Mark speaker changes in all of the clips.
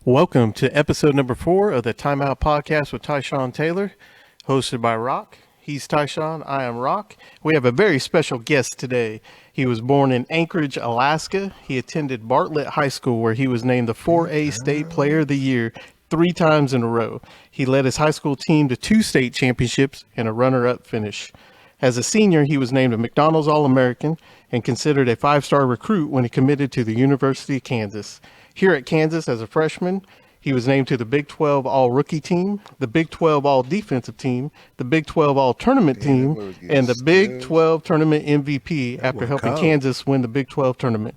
Speaker 1: Welcome to episode number 4 of the Timeout podcast with Tyshawn Taylor, hosted by Rock. He's Tyshawn, I am Rock. We have a very special guest today. He was born in Anchorage, Alaska. He attended Bartlett High School, where he was named the 4A State Player of the Year 3 times in a row. He led his high school team to 2 state championships and a runner-up finish. As a senior, he was named a McDonald's All-American and considered a 5-star recruit when he committed to the University of Kansas. Here at Kansas as a freshman, he was named to the Big 12 All-Rookie Team, the Big 12 All-Defensive Team, the Big 12 All-Tournament Team, and the Big 12 Tournament MVP after helping Kansas win the Big 12 Tournament.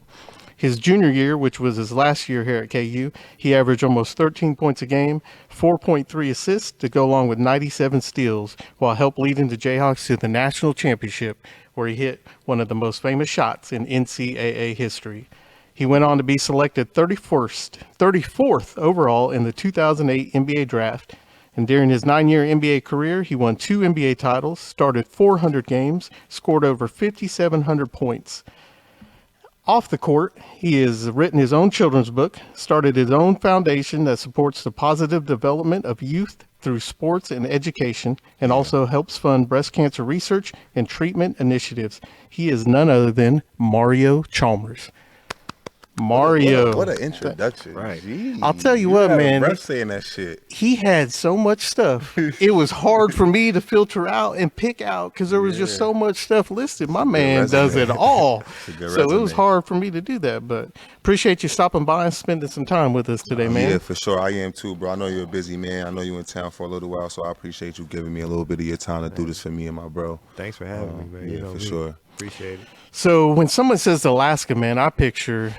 Speaker 1: His junior year, which was his last year here at KU, he averaged almost 13 points a game, 4.3 assists to go along with 97 steals, while helped leading the Jayhawks to the national championship, where he hit one of the most famous shots in NCAA history. He went on to be selected 34th overall in the 2008 NBA draft. And during his 9-year NBA career, he won 2 NBA titles, started 400 games, scored over 5,700 points. Off the court, he has written his own children's book, started his own foundation that supports the positive development of youth through sports and education, and also helps fund breast cancer research and treatment initiatives. He is none other than Mario Chalmers. Mario.
Speaker 2: What an introduction.
Speaker 3: Right.
Speaker 2: Jeez,
Speaker 1: I'll tell you what, man.
Speaker 2: Breath saying that shit.
Speaker 1: He had so much stuff. It was hard for me to filter out and pick out because there was just so much stuff listed. My man does it all. So it was hard for me to do that. But appreciate you stopping by and spending some time with us today, man.
Speaker 2: Yeah, for sure. I am too, bro. I know you're a busy man. I know you're in town for a little while, so I appreciate you giving me a little bit of your time to do this for me and my bro.
Speaker 3: Thanks for having me, man.
Speaker 2: Yeah, for sure.
Speaker 3: Appreciate it.
Speaker 1: So when someone says Alaska, man, I picture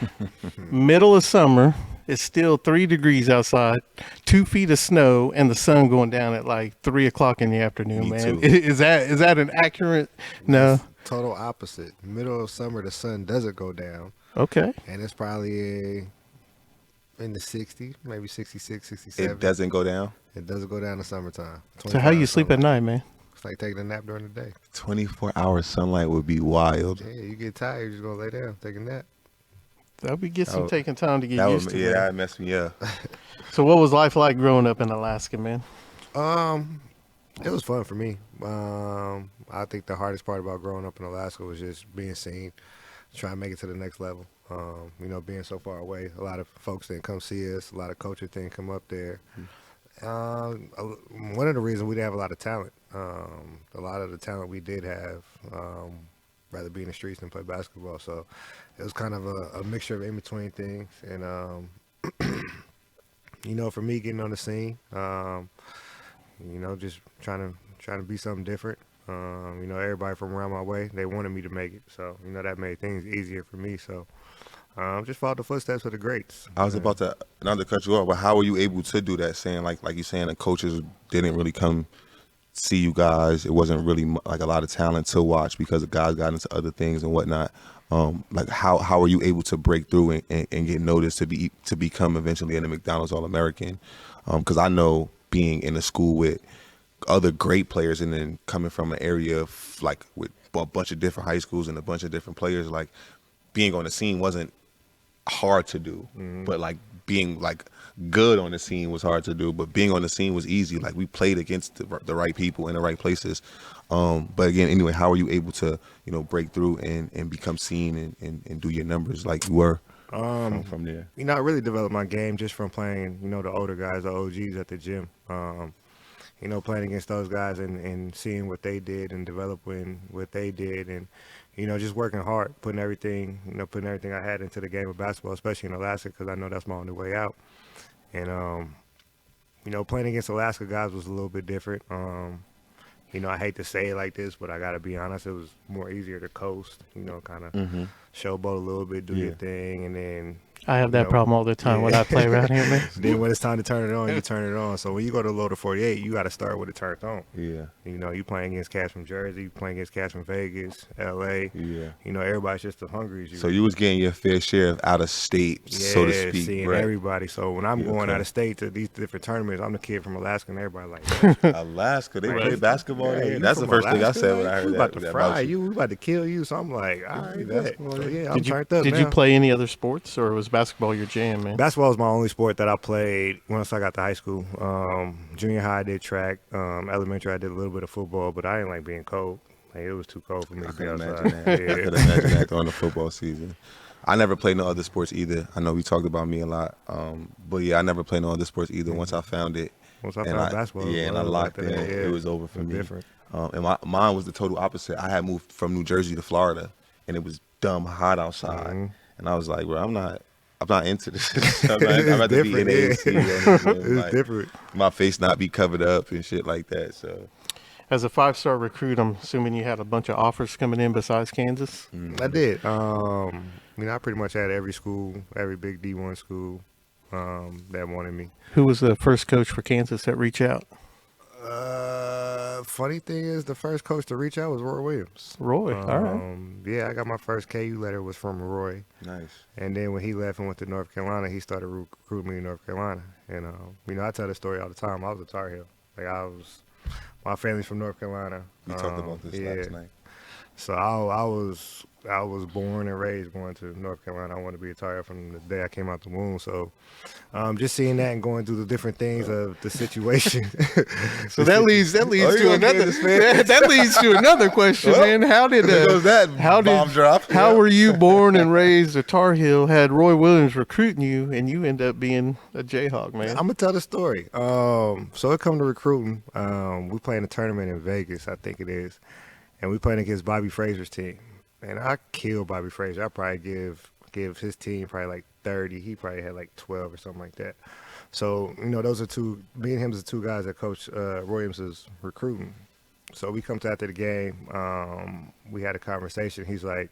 Speaker 1: middle of summer. It's still 3 degrees outside, 2 feet of snow, and the sun going down at like 3 o'clock in the afternoon,
Speaker 2: Me
Speaker 1: man.
Speaker 2: too.
Speaker 1: Is that an accurate? No.
Speaker 3: Total opposite. Middle of summer, the sun doesn't go down.
Speaker 1: Okay.
Speaker 3: And it's probably in the 60s, maybe 66, 67.
Speaker 2: It doesn't go down?
Speaker 3: It doesn't go down in the summertime.
Speaker 1: So how you sleep at night, man?
Speaker 3: It's like taking a nap during the day.
Speaker 2: 24-hour sunlight would be wild.
Speaker 3: Yeah, you get tired, you're just going to lay down, take a nap.
Speaker 1: That would get some taking time to get
Speaker 2: That
Speaker 1: used
Speaker 2: would,
Speaker 1: to.
Speaker 2: yeah,
Speaker 1: Man.
Speaker 2: that messed me up.
Speaker 1: So what was life like growing up in Alaska, man?
Speaker 3: It was fun for me. I think the hardest part about growing up in Alaska was just being seen, trying to make it to the next level. Being so far away, a lot of folks didn't come see us. A lot of coaches didn't come up there. One of the reasons we didn't have a lot of talent. A lot of the talent we did have, rather be in the streets than play basketball. So it was kind of a mixture of in-between things. And, for me getting on the scene, just trying to be something different. Everybody from around my way, they wanted me to make it. So, that made things easier for me. So just followed the footsteps of the greats.
Speaker 2: I was about to, not to cut you off, but how were you able to do that? Saying like you saying the coaches didn't really come see you guys. It wasn't really like a lot of talent to watch because the guys got into other things and whatnot. How were you able to break through and get noticed to become eventually in the McDonald's All-American? Because I know being in a school with other great players and then coming from an area of, like with a bunch of different high schools and a bunch of different players, like being on the scene wasn't hard to do, but like being like good on the scene was hard to do, but being on the scene was easy. Like we played against the right people in the right places. But again, anyway, how were you able to, break through and become seen and do your numbers like you were from there?
Speaker 3: I really developed my game just from playing, the older guys, the OGs at the gym. Playing against those guys and seeing what they did and developing what they did and, just working hard, putting everything I had into the game of basketball, especially in Alaska, because I know that's my only way out. And, playing against Alaska guys was a little bit different. I hate to say it like this, but I got to be honest, it was more easier to coast, kind of showboat a little bit, do your thing, and then
Speaker 1: I have that problem all the time when I play around here, man.
Speaker 3: Then when it's time to turn it on, you turn it on. So when you go to Loader 48, you got to start with it turned on.
Speaker 2: Yeah.
Speaker 3: You playing against cats from Jersey, you playing against cats from Vegas, LA.
Speaker 2: Yeah.
Speaker 3: Everybody's just as hungry as you.
Speaker 2: So you was getting your fair share of out of state, so to speak.
Speaker 3: Seeing
Speaker 2: right?
Speaker 3: everybody. So when I'm going out of state to these different tournaments, I'm the kid from Alaska, and everybody like
Speaker 2: Alaska, they play basketball there. That's the first thing I said when I heard
Speaker 3: we
Speaker 2: that.
Speaker 3: about to fry you, we about to kill you. So I'm like, all right, bet. So, yeah, I'm turned up
Speaker 1: Did
Speaker 3: now.
Speaker 1: you play any other sports, or was was basketball your jam, man?
Speaker 3: Basketball was my only sport that I played once I got to high school. Junior high, I did track. Elementary, I did a little bit of football, but I didn't like being cold. Like, it was too cold for me
Speaker 2: I
Speaker 3: to be
Speaker 2: could
Speaker 3: outside.
Speaker 2: imagine that. I could imagine that during the football season. I never played no other sports either. I know we talked about me a lot, but yeah, I never played no other sports either. Once I found it,
Speaker 3: Once I found basketball,
Speaker 2: yeah, and I locked in, it was over for me.
Speaker 3: Different.
Speaker 2: And mine was the total opposite. I had moved from New Jersey to Florida, and it was dumb hot outside, and I was like, "Bro, I'm not into this. I'd rather be in AC.
Speaker 3: It's different.
Speaker 2: My face not be covered up and shit like that." So,
Speaker 1: As a 5-star recruit, I'm assuming you had a bunch of offers coming in besides Kansas.
Speaker 3: I did. I pretty much had every school, every big D1 school that wanted me.
Speaker 1: Who was the first coach for Kansas that reached out?
Speaker 3: Funny thing is, the first coach to reach out was Roy Williams.
Speaker 1: Roy, all right.
Speaker 3: Yeah, I got my first KU letter was from Roy.
Speaker 2: nice.
Speaker 3: And then when he left and went to North Carolina, he started recruiting me in North Carolina. And, I tell this story all the time. I was a Tar Heel. My family's from North Carolina.
Speaker 2: We talked about this last night.
Speaker 3: So I was born and raised going to North Carolina. I wanted to be a Tar Heel from the day I came out the womb. So just seeing that and going through the different things of the situation.
Speaker 1: So that leads to another
Speaker 2: man.
Speaker 1: that leads to another question, man. How did
Speaker 2: bomb drop?
Speaker 1: How were you born and raised a Tar Heel? Had Roy Williams recruiting you, and you end up being a Jayhawk, man?
Speaker 3: I'm gonna tell the story. So it come to recruiting. We playing a tournament in Vegas, I think it is, and we playing against Bobby Frazier's team. And I killed Bobby Frazier. I probably give his team probably like 30. He probably had like 12 or something like that. So those are me and him is the two guys that Coach Williams is recruiting. So we come to after the game. We had a conversation. He's like,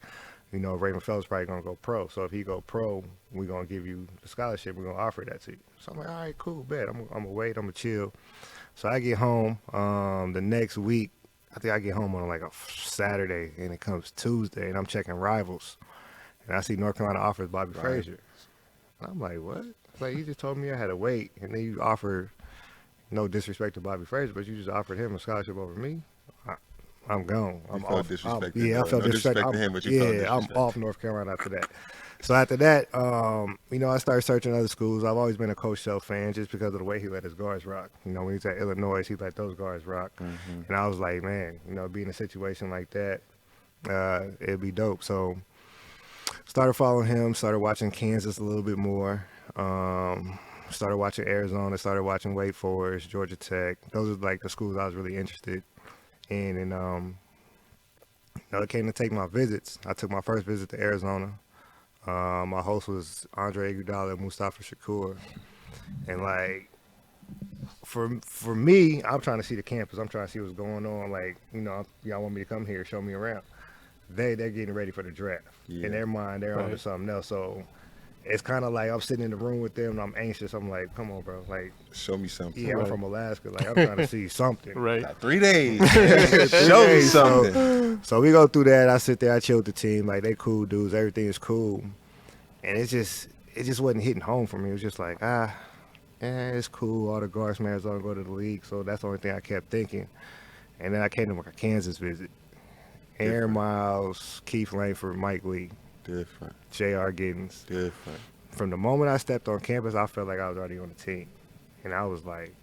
Speaker 3: Raymond Fellows probably gonna go pro. So if he go pro, we're gonna give you the scholarship. We're gonna offer that to you. So I'm like, all right, cool, bet. I'm gonna wait. I'm gonna chill. So I get home the next week. I think I get home on like a Saturday, and it comes Tuesday, and I'm checking Rivals, and I see North Carolina offers Bobby Frazier. And I'm like, what? Like, you just told me I had to wait, and then you offer, no disrespect to Bobby Frazier, but you just offered him a scholarship over me. I'm gone. I'm off.
Speaker 2: I
Speaker 3: felt
Speaker 2: no
Speaker 3: disrespect.
Speaker 2: disrespect to him, but you felt disrespect.
Speaker 3: I'm off North Carolina after that. So after that, I started searching other schools. I've always been a Coach Self fan just because of the way he let his guards rock. When he's at Illinois, he let those guards rock. And I was like, man, being in a situation like that, it'd be dope. So started following him, started watching Kansas a little bit more, started watching Arizona, started watching Wake Forest, Georgia Tech. Those are like the schools I was really interested in. And, it came to take my visits. I took my first visit to Arizona. My host was Andre Iguodala and Mustafa Shakur. And like, for me, I'm trying to see the campus. I'm trying to see what's going on. Like, y'all want me to come here, show me around. They're getting ready for the draft.
Speaker 2: Yeah.
Speaker 3: In their mind, they're on to something else. So it's kind of like I'm sitting in the room with them and I'm anxious. I'm like, come on, bro. Like,
Speaker 2: show me something.
Speaker 3: Yeah, I'm from Alaska. Like, I'm trying to see something.
Speaker 1: Right.
Speaker 2: Got 3 days. Show me something.
Speaker 3: So we go through that. I sit there. I chill with the team. Like, they cool dudes. Everything is cool. And it just wasn't hitting home for me. It was just like, it's cool. All the guardsmen don't go to the league. So that's the only thing I kept thinking. And then I came to a Kansas visit. Aaron Miles, Keith Langford, Mike Lee.
Speaker 2: Different.
Speaker 3: J.R. Giddens.
Speaker 2: Different.
Speaker 3: From the moment I stepped on campus, I felt like I was already on the team. And I was like,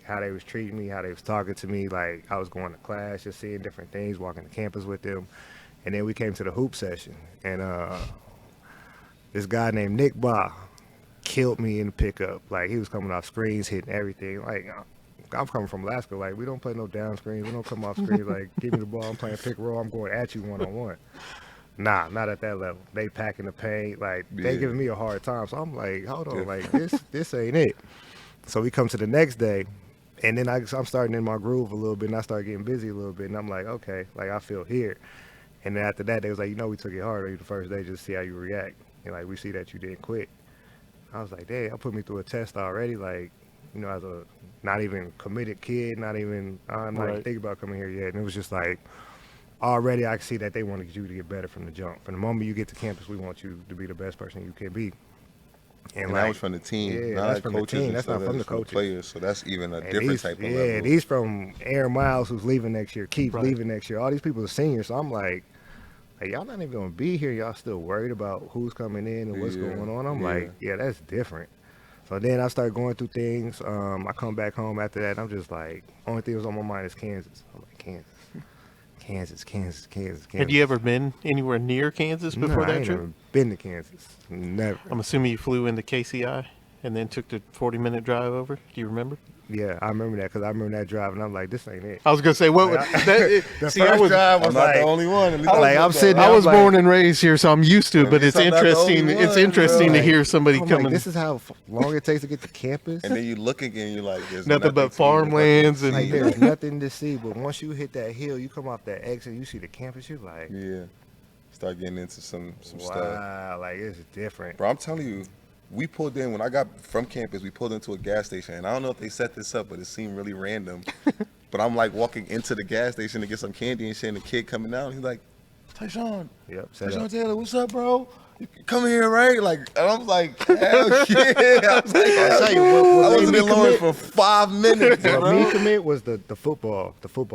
Speaker 3: how they was treating me, how they was talking to me. Like, I was going to class, just seeing different things, walking the campus with them. And then we came to the hoop session. And this guy named Nick Ba killed me in the pickup. Like, he was coming off screens, hitting everything. Like, I'm coming from Alaska. Like, we don't play no down screens. We don't come off screens. Like, give me the ball. I'm playing pick and roll. I'm going at you one-on-one. Nah, not at that level. They packing the paint. Like, they giving me a hard time. So I'm like, hold on. Like, this ain't it. So we come to the next day, and then I'm starting in my groove a little bit, and I start getting busy a little bit. And I'm like, okay, like, I feel here. And then after that, they was like, we took it hard on you the first day just to see how you react. And, like, we see that you didn't quit. I was like, damn, y'all put me through a test already. Like, as a not even committed kid, I'm not even thinking about coming here yet. And it was just like, already I could see that they wanted you to get better from the jump. From the moment you get to campus, we want you to be the best person you can be.
Speaker 2: And that was from the team.
Speaker 3: Yeah,
Speaker 2: not
Speaker 3: that's from the team. That's not from the
Speaker 2: from
Speaker 3: coaches.
Speaker 2: Players, so that's even a different type of level.
Speaker 3: Yeah, these from Aaron Miles, who's leaving next year, Keith leaving next year. All these people are seniors. So I'm like, Like, y'all not even gonna be here. Y'all still worried about who's coming in and what's going on. I'm like, yeah, that's different. So then I start going through things. I come back home after that. And I'm just like, only thing that was on my mind is Kansas. I'm like, Kansas.
Speaker 1: Had you ever been anywhere near Kansas
Speaker 3: No,
Speaker 1: before
Speaker 3: I
Speaker 1: that
Speaker 3: ain't
Speaker 1: trip?
Speaker 3: never been to Kansas. Never.
Speaker 1: I'm assuming you flew into KCI and then took the 40-minute drive over. Do you remember?
Speaker 3: Yeah, I remember that because I remember that drive, and I'm like, this ain't it.
Speaker 1: I was gonna say what.
Speaker 3: The
Speaker 1: See, I
Speaker 3: first
Speaker 1: was
Speaker 3: drive was
Speaker 2: I'm not
Speaker 3: like,
Speaker 2: the only one. At least
Speaker 3: like, I'm sitting
Speaker 1: I
Speaker 3: there,
Speaker 1: was
Speaker 3: I'm
Speaker 1: born
Speaker 3: like,
Speaker 1: and raised here, so I'm used to it. But it's
Speaker 2: I'm not the
Speaker 1: interesting.
Speaker 2: only
Speaker 1: It's
Speaker 2: one,
Speaker 1: interesting
Speaker 2: bro.
Speaker 1: to hear somebody
Speaker 3: I'm
Speaker 1: coming.
Speaker 3: like, this is how long it takes to get to campus.
Speaker 2: And then you look again, you're like, there's
Speaker 1: Nothing but
Speaker 2: to even
Speaker 1: farmlands
Speaker 2: fucking
Speaker 1: and-
Speaker 3: Like,
Speaker 2: see.
Speaker 3: there's nothing to see, but once you hit that hill, you come off that exit, you see the campus, you're like,
Speaker 2: Yeah. Start getting into some stuff.
Speaker 3: wow, like, it's different.
Speaker 2: Bro, I'm telling you, we pulled in, when I got from campus, we pulled into a gas station. And I don't know if they set this up, but it seemed really random. But I'm like walking into the gas station to get some candy and shit, and the kid coming out, and he's like, Tyshawn,
Speaker 3: Yep, set
Speaker 2: Tyshawn
Speaker 3: up.
Speaker 2: Taylor, what's up, bro? You come here, right? Like, and I'm like, hell yeah. I was like,
Speaker 3: I'll tell you,
Speaker 2: I
Speaker 3: what
Speaker 2: wasn't
Speaker 3: made
Speaker 2: in
Speaker 3: me
Speaker 2: Lawrence
Speaker 3: commit,
Speaker 2: for 5 minutes,
Speaker 3: what
Speaker 2: bro.
Speaker 3: me commit was the football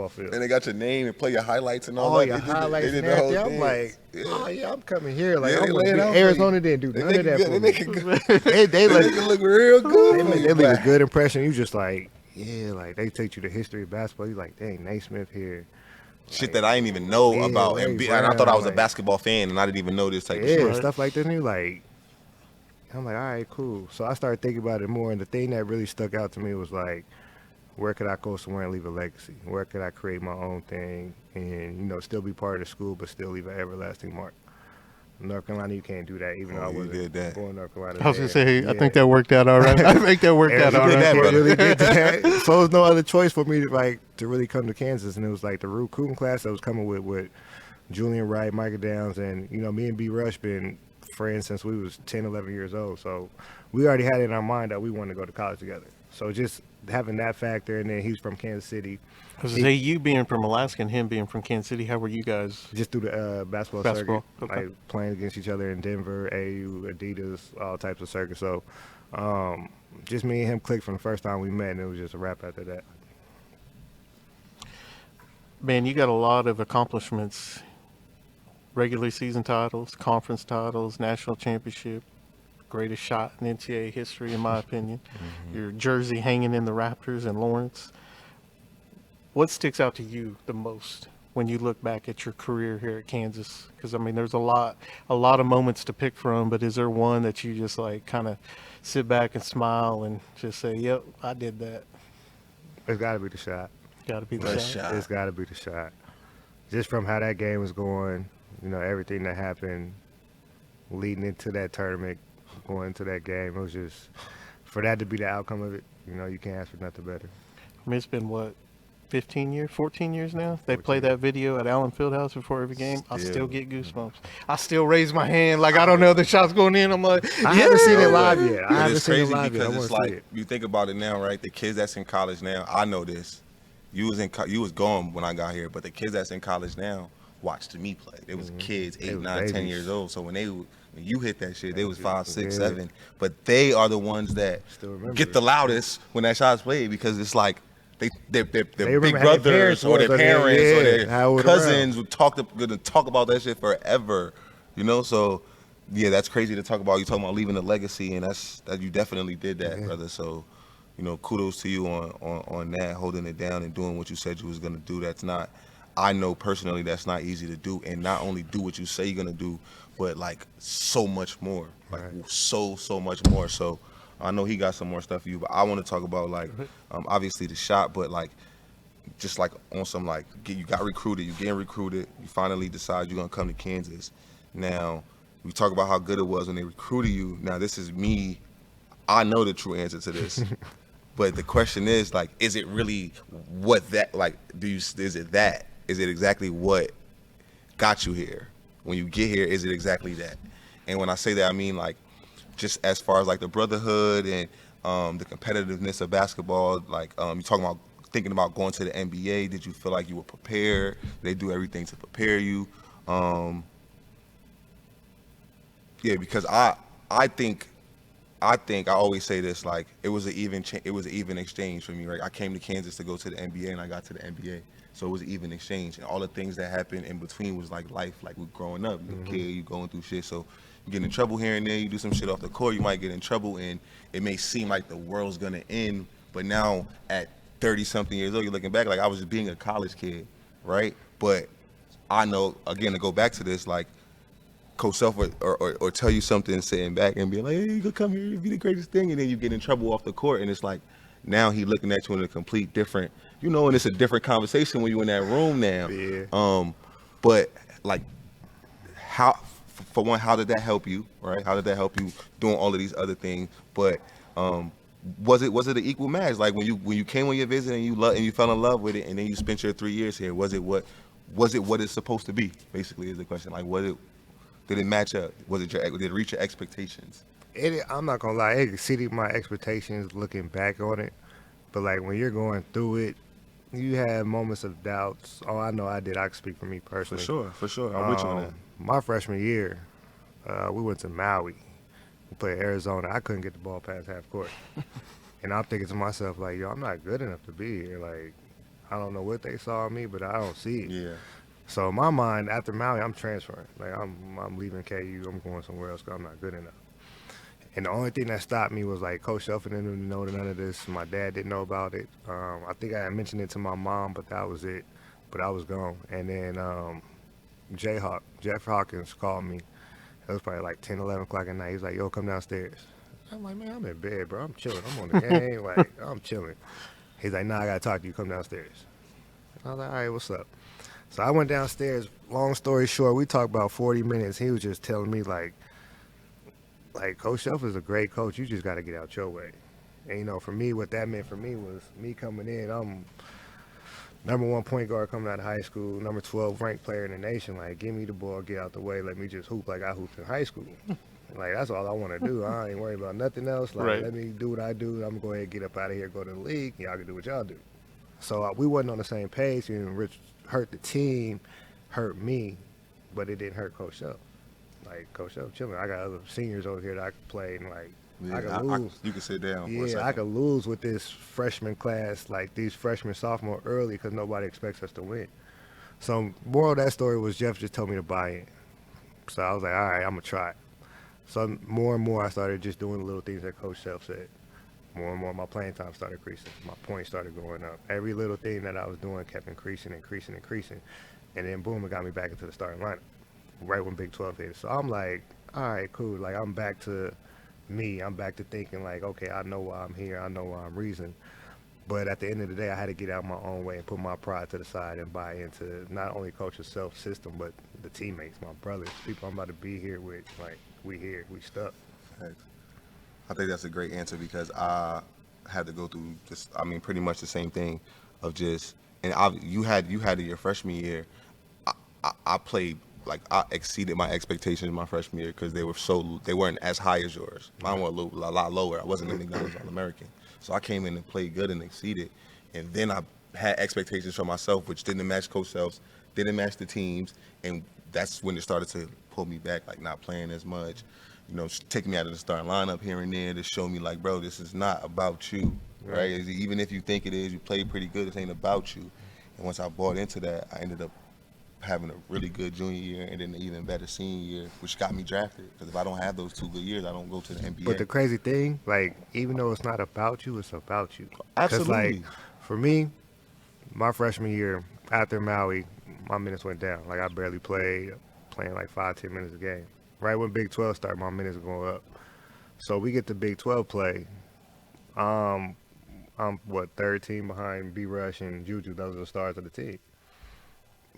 Speaker 3: field.
Speaker 2: And they got your name and play your highlights and all
Speaker 3: All
Speaker 2: that.
Speaker 3: your
Speaker 2: They did the-
Speaker 3: highlights
Speaker 2: they did
Speaker 3: and
Speaker 2: the whole
Speaker 3: everything. I'm like,
Speaker 2: dance.
Speaker 3: oh yeah, I'm coming here. Like,
Speaker 2: Yeah,
Speaker 3: I'm
Speaker 2: they
Speaker 3: like,
Speaker 2: lay it out for
Speaker 3: Arizona
Speaker 2: you.
Speaker 3: didn't do
Speaker 2: They
Speaker 3: none
Speaker 2: make
Speaker 3: of
Speaker 2: it
Speaker 3: that
Speaker 2: good.
Speaker 3: for
Speaker 2: They
Speaker 3: me.
Speaker 2: make it good.
Speaker 3: They
Speaker 2: They
Speaker 3: like,
Speaker 2: make it look real good. for
Speaker 3: they
Speaker 2: you,
Speaker 3: leave a
Speaker 2: but-
Speaker 3: good impression. You just like, yeah, like they take you to history of basketball. You like, dang, Naismith here.
Speaker 2: Shit that I didn't even know
Speaker 3: Yeah,
Speaker 2: about,
Speaker 3: Larry
Speaker 2: and I thought I was a
Speaker 3: Brown, like-
Speaker 2: basketball fan, and I didn't even know this type of
Speaker 3: Yeah,
Speaker 2: shit.
Speaker 1: Right.
Speaker 3: stuff like this. And you like, I'm like, all right, cool. So I started thinking about it more, and the thing that really stuck out to me was like, where could I go somewhere and leave a legacy? Where could I create my own thing and still be part of the school, but still leave an everlasting mark? North Carolina, you can't do that, even though I
Speaker 2: Oh, you
Speaker 3: wasn't
Speaker 2: did that.
Speaker 3: born in North Carolina.
Speaker 1: I was gonna
Speaker 3: then.
Speaker 1: say, I
Speaker 3: Yeah.
Speaker 1: think that worked out all right. I think that worked out all
Speaker 3: Arizona
Speaker 2: did that,
Speaker 1: right.
Speaker 3: can't
Speaker 2: brother.
Speaker 3: really get that. So there's no other choice for me to really come to Kansas, and it was like the recruiting class that was coming with Julian Wright, Micah Downs, and me and B Rush been friends since we was 10, 11 years old. So we already had it in our mind that we wanted to go to college together. So just having that factor, and then he's from Kansas City,
Speaker 1: I was gonna say, you being from Alaska and him being from Kansas City, how were you guys?
Speaker 3: just through the basketball
Speaker 1: Basketball,
Speaker 3: circuit,
Speaker 1: okay.
Speaker 3: like playing against each other in Denver, AU, Adidas, all types of circuits. So just me and him clicked from the first time we met, and it was just a wrap after that.
Speaker 1: Man, you got a lot of accomplishments. Regular season titles, conference titles, national championship, greatest shot in NCAA history, in my opinion. Your jersey hanging in the Raptors in Lawrence. What sticks out to you the most when you look back at your career here at Kansas? Because I mean, there's a lot of moments to pick from, but is there one that you just like kind of sit back and smile and just say, "Yep, I did that."
Speaker 3: It's got to be the shot.
Speaker 1: Got to be the
Speaker 2: That
Speaker 1: shot.
Speaker 2: shot.
Speaker 3: It's got to be the shot. Just from how that game was going, everything that happened leading into that tournament, going into that game, it was just, for that to be the outcome of it, you can't ask for nothing better.
Speaker 1: I mean, it's been what, 15 years, 14 years now? They play that video at Allen Fieldhouse before every game. I still
Speaker 2: Still.
Speaker 1: get goosebumps. I still raise my hand like I don't know the shot's going in. I'm like,
Speaker 3: I haven't seen it
Speaker 1: yeah.
Speaker 3: live yet. I
Speaker 2: But
Speaker 3: haven't
Speaker 2: it's
Speaker 3: seen it
Speaker 2: crazy
Speaker 3: live yet. I
Speaker 2: because
Speaker 3: want
Speaker 2: it's
Speaker 3: to see
Speaker 2: like,
Speaker 3: it.
Speaker 2: you think about it now, right? The kids that's in college now, I know this. You was gone when I got here, but the kids that's in college now watched me play. They was kids, 8,
Speaker 3: was
Speaker 2: 9, 10
Speaker 3: babies.
Speaker 2: years old. So when you hit that shit, they was 5, 6,
Speaker 3: Yeah.
Speaker 2: 7. But they are the ones that
Speaker 3: Still remember
Speaker 2: get
Speaker 3: it.
Speaker 2: the loudest when that shot's played because it's like their
Speaker 3: remember
Speaker 2: big
Speaker 3: how their
Speaker 2: brothers
Speaker 3: parents
Speaker 2: or their
Speaker 3: was, or
Speaker 2: parents
Speaker 3: their-
Speaker 2: or
Speaker 3: yeah, how it
Speaker 2: their
Speaker 3: was
Speaker 2: cousins would gonna talk about that shit forever. So yeah, that's crazy to talk about. You talking about leaving a legacy, and that you definitely did that, brother. So kudos to you on that, holding it down and doing what you said you was gonna do. I know personally that's not easy to do, and not only do what you say you're gonna do, but like so much more, like so much more. So I know he got some more stuff for you, but I want to talk about like obviously the shot, but like just like on some like you got recruited, you getting recruited, you finally decide you're gonna come to Kansas. Now we talk about how good it was when they recruited you. Now this is me. I know the true answer to this. But the question is, like, is it really what that, like, is it exactly what got you here? When you get here, is it exactly that? And when I say that, I mean, like, just as far as, like, the brotherhood and the competitiveness of basketball, like, you talking about thinking about going to the NBA, did you feel like you were prepared? Did they do everything to prepare you? Yeah, because I think I think I always say this, like it was it was an even exchange for me, right? I came to Kansas to go to the NBA, and I got to the NBA, so it was an even exchange. And all the things that happened in between was like life, like we growing up, you a kid, you going through shit, so you get in trouble here and there, you do some shit off the court, you might get in trouble, and it may seem like the world's gonna end, but now at 30 something years old, you're looking back like I was just being a college kid, right? But I know, again, to go back to this, like Coach Self or tell you something sitting back and be like, hey, you could come here, it'd be the greatest thing, and then you get in trouble off the court, and it's like now he looking at you in a complete different, and it's a different conversation when you in that room now.
Speaker 3: Yeah.
Speaker 2: But like, how, for one, how did that help you, right? How did that help you doing all of these other things? But was it an equal match? Like when you came on your visit and you fell in love with it, and then you spent your 3 years here, was it what it's supposed to be? Basically, is the question. Like, did it match up? Did it reach your expectations?
Speaker 3: I'm not gonna lie, it exceeded my expectations looking back on it. But like when you're going through it, you have moments of doubts. Oh, I know I did. I can speak for me personally.
Speaker 2: For sure. I'm with you on that.
Speaker 3: My freshman year, we went to Maui. We played Arizona. I couldn't get the ball past half court. And I'm thinking to myself, like, yo, I'm not good enough to be here. Like, I don't know what they saw in me, but I don't see it.
Speaker 2: Yeah.
Speaker 3: So in my mind, after Maui, I'm transferring. Like, I'm leaving KU. I'm going somewhere else because I'm not good enough. And the only thing that stopped me was like Coach Shelford didn't know none of this. My dad didn't know about it. I think I had mentioned it to my mom, but that was it. But I was gone. And then Jeff Hawkins called me. It was probably like 10, 11 o'clock at night. He was like, yo, come downstairs. I'm like, man, I'm in bed, bro. I'm chilling. I'm on the game. Like, I'm chilling. He's like, nah, I got to talk to you. Come downstairs. I was like, all right, what's up? So I went downstairs. Long story short, we talked about 40 minutes. He was just telling me, like Coach Shelf is a great coach. You just got to get out your way. And, for me, what that meant for me was me coming in. I'm #1 point guard coming out of high school, number 12 ranked player in the nation. Like, give me the ball, get out the way, let me just hoop like I hooped in high school. Like, that's all I want to do. I ain't worried about nothing else. Like,
Speaker 1: Right.
Speaker 3: Let me do what I do. I'm going to go ahead and get up out of here, go to the league. Y'all can do what y'all do. So we wasn't on the same page. Rich hurt the team, hurt me, but it didn't hurt Coach Shelf. Like, Coach Shelf chilling. I got other seniors over here that I could play, and, like, I could lose.
Speaker 2: You can sit down for a
Speaker 3: Yeah,
Speaker 2: second.
Speaker 3: I could lose with this freshman class, like these freshmen, sophomore early, because nobody expects us to win. So, moral of that story was Jeff just told me to buy in. So I was like, all right, I'm going to try it. So more and more I started just doing the little things that Coach Shelf said. More and more my playing time started increasing. My points started going up. Every little thing that I was doing kept increasing. And then, boom, it got me back into the starting lineup right when Big 12 hit. So I'm like, all right, cool. Like, I'm back to me. I'm back to thinking, like, okay, I know why I'm here. I know why I'm reason. But at the end of the day, I had to get out my own way and put my pride to the side and buy into not only Coach's self-system, but the teammates, my brothers, people I'm about to be here with. Like, we here, we stuck.
Speaker 2: Thanks. I think that's a great answer because I had to go through this. I mean, pretty much the same thing of just, and you had it your freshman year. I played like I exceeded my expectations my freshman year because they weren't as high as yours. Mine were a lot lower. I wasn't in the guys All American, so I came in and played good and exceeded. And then I had expectations for myself, which didn't match Coach Self's, didn't match the teams, and that's when it started to pull me back, like not playing as much. Taking me out of the starting lineup here and there to show me like, bro, this is not about you, right? Even if you think it is, you played pretty good, this ain't about you. And once I bought into that, I ended up having a really good junior year and then an even better senior year, which got me drafted. Because if I don't have those 2 good years, I don't go to the NBA.
Speaker 3: But the crazy thing, like, even though it's not about you, it's about you. 'Cause,
Speaker 2: Absolutely.
Speaker 3: like, for me, my freshman year, after Maui, my minutes went down. Like, I barely played, playing like 5-10 minutes a game. Right when Big 12 started, my minutes were going up. So we get to Big 12 play. I'm third team behind B-Rush and Juju. Those are the stars of the team.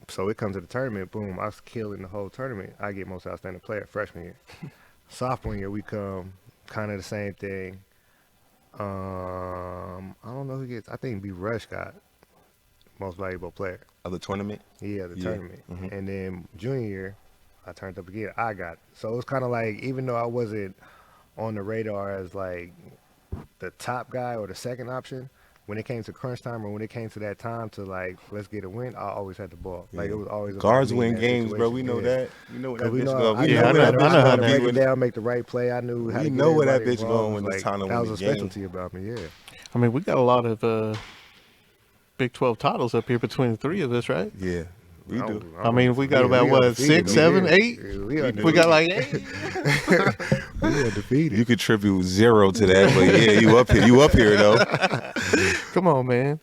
Speaker 3: So it comes to the tournament, boom, I was killing the whole tournament. I get most outstanding player freshman year. Sophomore year, we come, kind of the same thing. I don't know who gets, I think B-Rush got most valuable player.
Speaker 2: Of the tournament?
Speaker 3: Yeah, the
Speaker 2: Yeah.
Speaker 3: tournament.
Speaker 2: Mhm.
Speaker 3: And then junior year, I turned up again. I got it. So it was kind of like, even though I wasn't on the radar as like the top guy or the second option, when it came to crunch time or when it came to that time to like let's get a win, I always had the ball. Like it was always about
Speaker 2: guards
Speaker 3: me in
Speaker 2: win
Speaker 3: that
Speaker 2: games, bro.
Speaker 3: situation.
Speaker 2: We know that. You know what that
Speaker 3: We
Speaker 2: bitch
Speaker 3: know,
Speaker 2: going.
Speaker 3: I
Speaker 2: We
Speaker 3: know,
Speaker 1: I know
Speaker 3: how
Speaker 1: how
Speaker 3: to
Speaker 1: that
Speaker 3: break
Speaker 2: when
Speaker 3: it down, make the right play. I knew how
Speaker 2: we
Speaker 3: to
Speaker 2: know where that
Speaker 3: get
Speaker 2: bitch
Speaker 3: everybody
Speaker 2: going when
Speaker 3: involved.
Speaker 2: it's time to
Speaker 3: That
Speaker 2: win
Speaker 3: was
Speaker 2: the
Speaker 3: a
Speaker 2: game.
Speaker 3: specialty about me. Yeah.
Speaker 1: I mean, we got a lot of Big 12 titles up here between the three of us, right?
Speaker 2: Yeah, we do.
Speaker 1: I mean, we got about
Speaker 3: we
Speaker 1: what,
Speaker 3: undefeated
Speaker 1: 6,
Speaker 3: over
Speaker 1: 7,
Speaker 3: here.
Speaker 1: 8?
Speaker 3: Yeah,
Speaker 1: We got like 8.
Speaker 3: we undefeated.
Speaker 2: You contribute 0 to that, but yeah, you up here. You up here though.
Speaker 1: Come on, man.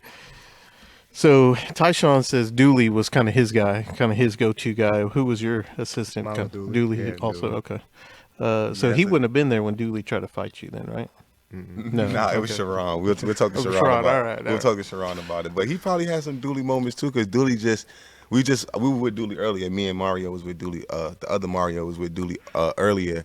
Speaker 1: So Tyshawn says Dooley was kind of his guy, kind of his go-to guy. Who was your assistant?
Speaker 3: Mine was Dooley.
Speaker 1: Dooley
Speaker 3: Yeah,
Speaker 1: also.
Speaker 3: Dooley.
Speaker 1: Okay. So he wouldn't have been there when Dooley tried to fight you, then, right? No,
Speaker 2: Nah, it was
Speaker 1: okay.
Speaker 2: Sharon. We'll talk to
Speaker 1: Oh,
Speaker 2: Sharon
Speaker 1: Sharon,
Speaker 2: about
Speaker 1: all right, all
Speaker 2: We'll
Speaker 1: right.
Speaker 2: talk to Sharon about it. But he probably had some Dooley moments too, because Dooley we were with Dooley earlier. Me and Mario was with Dooley. The other Mario was with Dooley earlier,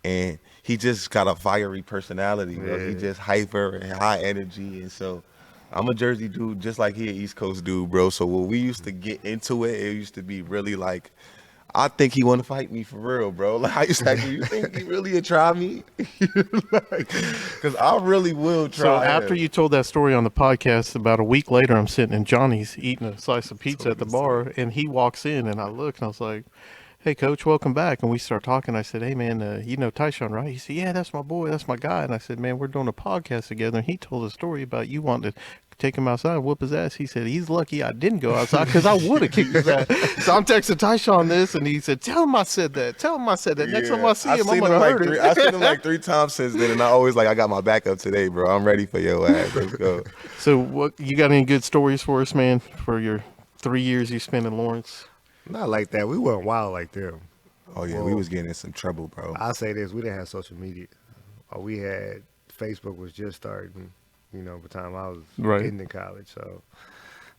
Speaker 2: and he just got a fiery personality. Bro. He
Speaker 3: Yeah.
Speaker 2: just hyper and high energy, and so I'm a Jersey dude, just like he an East Coast dude, bro. So when we used to get into it, it used to be really like, I think he want to fight me for real, bro. Like, I used to like, you think he really would try me? Because I really will try.
Speaker 1: So after
Speaker 2: him.
Speaker 1: you told that story on the podcast, about a week later, I'm sitting in Johnny's eating a slice of pizza at the bar, and he walks in, and I look, and I was like, "Hey, Coach, welcome back." And we start talking. I said, "Hey, man, you know Tyshawn, right?" He said, "Yeah, that's my boy. That's my guy." And I said, "Man, we're doing a podcast together." And he told a story about you wanting to take him outside and whoop his ass. He said, he's lucky I didn't go outside because I would have kicked his ass. So I'm texting Tyshawn this, and he said, "Tell him I said that. Tell him I said that. Next time I see him, I'm going to hurt him."
Speaker 2: I've seen him like 3 times since then, and I always like, I got my back up today, bro. I'm ready for your ass. Let's go.
Speaker 1: So what you got any good stories for us, man, for your 3 years you spent in Lawrence?
Speaker 3: Not like that. We weren't wild like them.
Speaker 2: Oh, yeah, we was getting in some trouble, bro.
Speaker 3: I'll say this: we didn't have social media. We had Facebook was just starting. You know, by the time I was
Speaker 1: Right.
Speaker 3: getting in college, so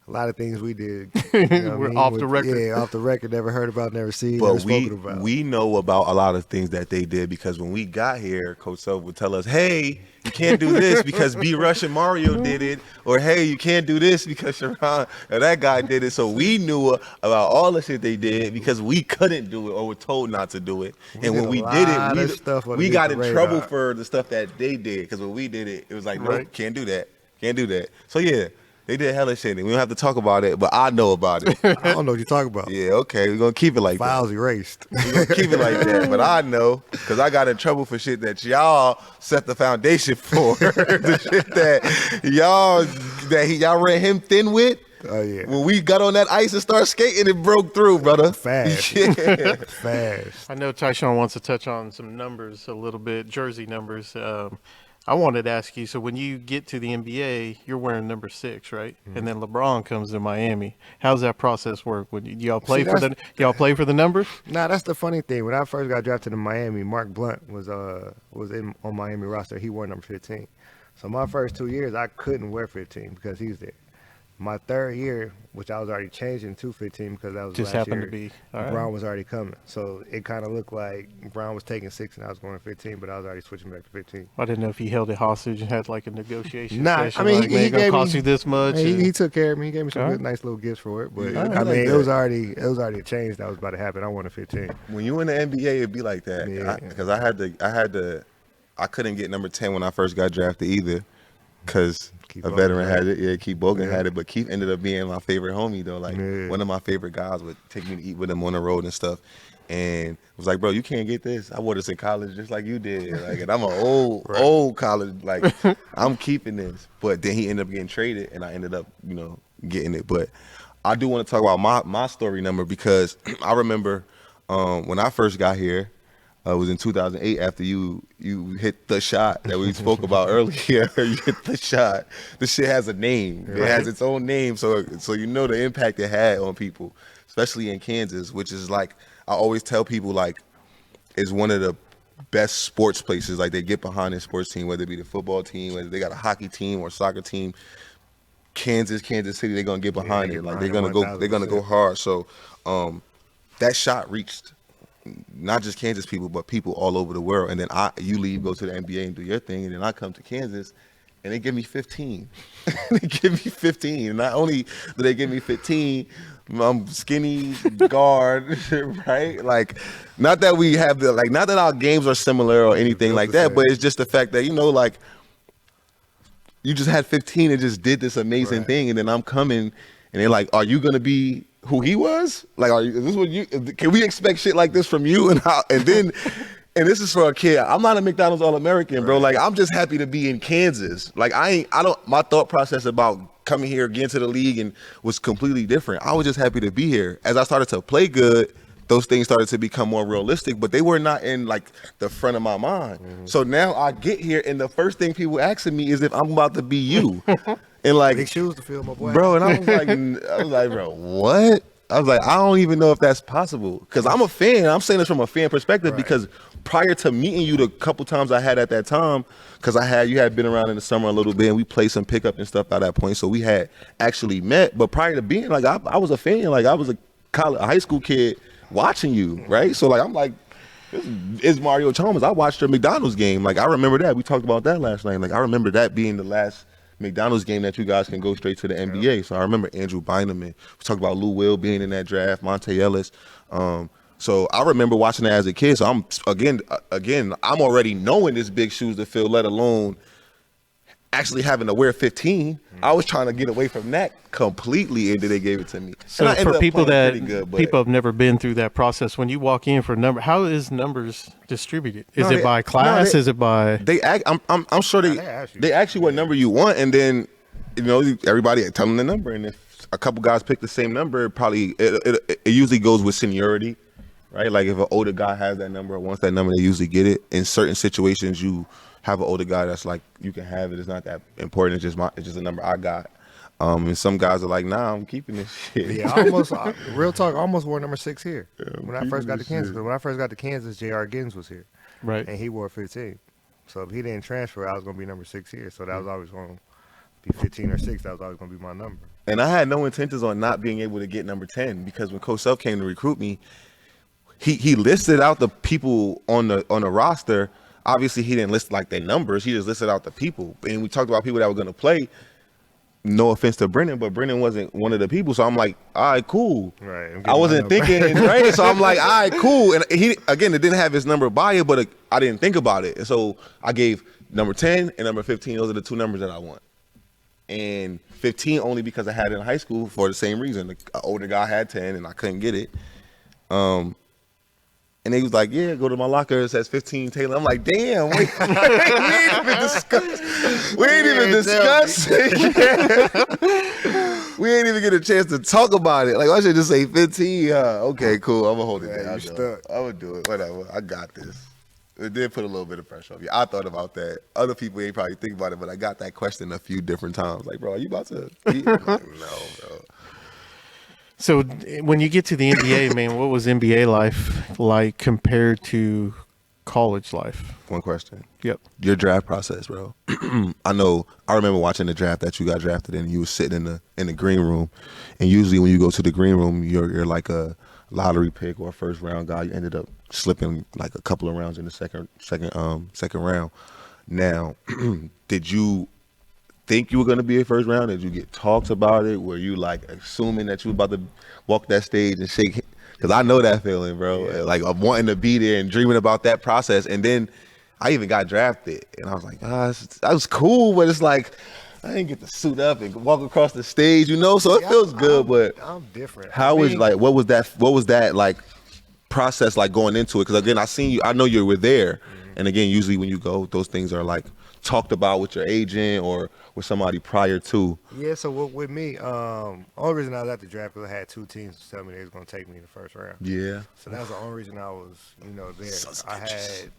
Speaker 3: a lot of things we did. You know what I
Speaker 1: We're
Speaker 3: mean?
Speaker 1: off the record.
Speaker 3: Yeah, off the record. Never heard about, never seen,
Speaker 2: But
Speaker 3: never spoken about.
Speaker 2: we know about a lot of things that they did, because when we got here, Coach Self would tell us, "Hey, you can't do this because B Rush and Mario did it," or "Hey, you can't do this because Sharon or that guy did it." So we knew about all the shit they did because we couldn't do it or were told not to do it.
Speaker 3: We
Speaker 2: And when
Speaker 3: did a
Speaker 2: we did
Speaker 3: lot of
Speaker 2: it,
Speaker 3: stuff
Speaker 2: we
Speaker 3: underneath
Speaker 2: got
Speaker 3: the
Speaker 2: in
Speaker 3: radar.
Speaker 2: trouble for the stuff that they did, because when we did it, it was like, "Nope,
Speaker 1: Right.
Speaker 2: can't do that, can't do that." So yeah, they did hella shit, and we don't have to talk about it, but I know about it.
Speaker 3: I don't know what you're talking about.
Speaker 2: Yeah, okay, we're gonna keep it like that.
Speaker 3: Files erased.
Speaker 2: We gonna keep it like that, but I know because I got in trouble for shit that y'all set the foundation for. The shit that y'all ran him thin with.
Speaker 3: Oh yeah,
Speaker 2: When we got on that ice and started skating, it broke through, brother.
Speaker 3: fast,
Speaker 2: Yeah.
Speaker 3: fast.
Speaker 1: I know Tyshawn wants to touch on some numbers a little bit, jersey numbers. I wanted to ask you, so when you get to the NBA, you're wearing number 6, right?
Speaker 3: Mm-hmm.
Speaker 1: And then LeBron comes to Miami. How's that process work? When y'all play
Speaker 3: See,
Speaker 1: y'all play for the numbers?
Speaker 3: Nah, that's the funny thing. When I first got drafted to Miami, Mark Blunt was on Miami roster. He wore number 15. So my first 2 years, I couldn't wear 15 because he was there. My third year, which I was already changing to 15 because that was
Speaker 1: Just
Speaker 3: last
Speaker 1: happened
Speaker 3: year,
Speaker 1: to be. All right.
Speaker 3: Brown was already coming. So it kind of looked like Brown was taking 6 and I was going 15, but I was already switching back to 15.
Speaker 1: I didn't know if he held it hostage and had like a negotiation
Speaker 3: Nah,
Speaker 1: session.
Speaker 3: I mean,
Speaker 1: like,
Speaker 3: he
Speaker 1: man, it gonna
Speaker 3: gave
Speaker 1: cost
Speaker 3: me-
Speaker 1: you this much.
Speaker 3: He,
Speaker 1: and-
Speaker 3: he took care of me. He gave me some
Speaker 1: All
Speaker 3: good,
Speaker 1: right.
Speaker 3: nice little gifts for it. But
Speaker 2: Yeah, I
Speaker 3: I
Speaker 2: like
Speaker 3: mean,
Speaker 2: that.
Speaker 3: it was already a change that was about to happen. I wanted 15.
Speaker 2: When you in the NBA, it'd be like that.
Speaker 3: Yeah.
Speaker 2: Because I couldn't get number 10 when I first got drafted either, because
Speaker 3: Keith
Speaker 2: a
Speaker 3: Bogan
Speaker 2: veteran
Speaker 3: had
Speaker 2: had it. Yeah, Keith Bogan
Speaker 3: Yeah.
Speaker 2: had it, but Keith ended up being my favorite homie though. Like
Speaker 3: Yeah.
Speaker 2: one of my favorite guys would take me to eat with him on the road and stuff. And it was like, "Bro, you can't get this. I wore this in college just like you did. Like, and I'm an old college. Like, I'm keeping this." But then he ended up getting traded, and I ended up, getting it. But I do want to talk about my story number, because I remember when I first got here. It was in 2008 after you hit the shot that we spoke about earlier. You hit the shot. The shit has a name. It has its own name, so you know the impact it had on people, especially in Kansas, which is like, I always tell people, like, is one of the best sports places. Like, they get behind their sports team, whether it be the football team, whether they got a hockey team or soccer team. Kansas City, they're gonna get behind it. Like, they're gonna go hard. So that shot reached not just Kansas people, but people all over the world. And then you leave, go to the NBA and do your thing, and then I come to Kansas, and they give me 15. They give me 15. And not only do they give me 15, I'm skinny guard, right? Like, not that we have not that our games are similar or anything like that, but it's just the fact that, like, you just had 15 and just did this amazing thing, and then I'm coming, and they're like, are you gonna be who he was? Like, is this what you? Can we expect shit like this from you? And then. And this is for a kid. I'm not a McDonald's All-American, bro. Like, I'm just happy to be in Kansas. Like, my thought process about coming here, getting to the league and was completely different. I was just happy to be here. As I started to play good, those things started to become more realistic, but they were not in like the front of my mind. Mm-hmm. So now I get here and the first thing people asking me is if I'm about to be you. And like,
Speaker 3: big shoes to fill, my boy.
Speaker 2: Bro, and I was like, bro, what? I was like, I don't even know if that's possible. Because I'm a fan. I'm saying this from a fan perspective because prior to meeting you the couple times I had at that time, because you had been around in the summer a little bit and we played some pickup and stuff at that point. So we had actually met. But prior to being like, I was a fan. Like I was a high school kid watching you, right? So like, I'm like, this is Mario Chalmers. I watched your McDonald's game. Like I remember that. We talked about that last night. Like I remember that being the last McDonald's game that you guys can go straight to the NBA. So I remember Andrew Bynum. We talked about Lou Will being in that draft, Monte Ellis. So I remember watching that as a kid. So I'm again, I'm already knowing this big shoes to fill, let alone actually having to wear 15. I was trying to get away from that completely, and then they gave it to me.
Speaker 1: So for people people have never been through that process, when you walk in for number, how is numbers distributed? Is it by class? Is it by?
Speaker 2: I'm sure they ask you what number you want, and then everybody tell them the number, and if a couple guys pick the same number, it usually goes with seniority, right? Like if an older guy has that number or wants that number, they usually get it. In certain situations, you have an older guy that's like, you can have it. It's not that important. It's just a number I got. And some guys are like, nah, I'm keeping this shit.
Speaker 3: Yeah, real talk, I almost wore number 6 here when I first got to Kansas. When I first got to Kansas, J.R. Giddens was here.
Speaker 1: Right.
Speaker 3: And he wore 15. So if he didn't transfer, I was going to be number 6 here. So that was always going to be 15 or 6. That was always going to be my number.
Speaker 2: And I had no intentions on not being able to get number 10 because when Coach Self came to recruit me, he listed out the people on the roster. Obviously, he didn't list like their numbers. He just listed out the people. And we talked about people that were going to play. No offense to Brennan, but Brennan wasn't one of the people. So I'm like, all right, cool.
Speaker 3: Right.
Speaker 2: I wasn't thinking, right? So I'm like, all right, cool. And it didn't have his number by it, but I didn't think about it. And so I gave number 10 and number 15. Those are the 2 numbers that I want. And 15 only because I had it in high school for the same reason. The older guy had 10 and I couldn't get it. And he was like, yeah, go to my locker. It says 15 Taylor. I'm like, damn, we ain't even discuss. We ain't even discuss it. We ain't even get a chance to talk about it. Like, I should just say 15. Okay, cool. I'm going to hold it down. I'm going to do it. Whatever. I got this. It did put a little bit of pressure on me. I thought about that. Other people ain't probably think about it, but I got that question a few different times. Like, bro, are you about to eat? I'm like, no, bro.
Speaker 1: So when you get to the NBA, man, what was NBA life like compared to college life?
Speaker 2: One question.
Speaker 1: Yep.
Speaker 2: Your draft process, bro. I remember watching the draft that you got drafted in. You were sitting in the green room, and usually when you go to the green room, you're like a lottery pick or a first round guy. You ended up slipping like a couple of rounds in the second round. Now, did you think you were going to be a first round? Did you get talks about it? Were you like assuming that you were about to walk that stage and shake? Because I know that feeling, bro. Yeah. Like I'm wanting to be there and dreaming about that process. And then I even got drafted, and I was like, that was cool, but it's like I didn't get to suit up and walk across the stage, So it feels good, but
Speaker 3: I'm different.
Speaker 2: What was that like process like going into it? Because again, I know you were there, and again, usually when you go, those things are like talked about with your agent or with somebody prior to.
Speaker 3: Yeah, so with me, only reason I was at the draft because I had 2 teams tell me they was going to take me in the first round.
Speaker 2: Yeah.
Speaker 3: So that was the only reason I was, there.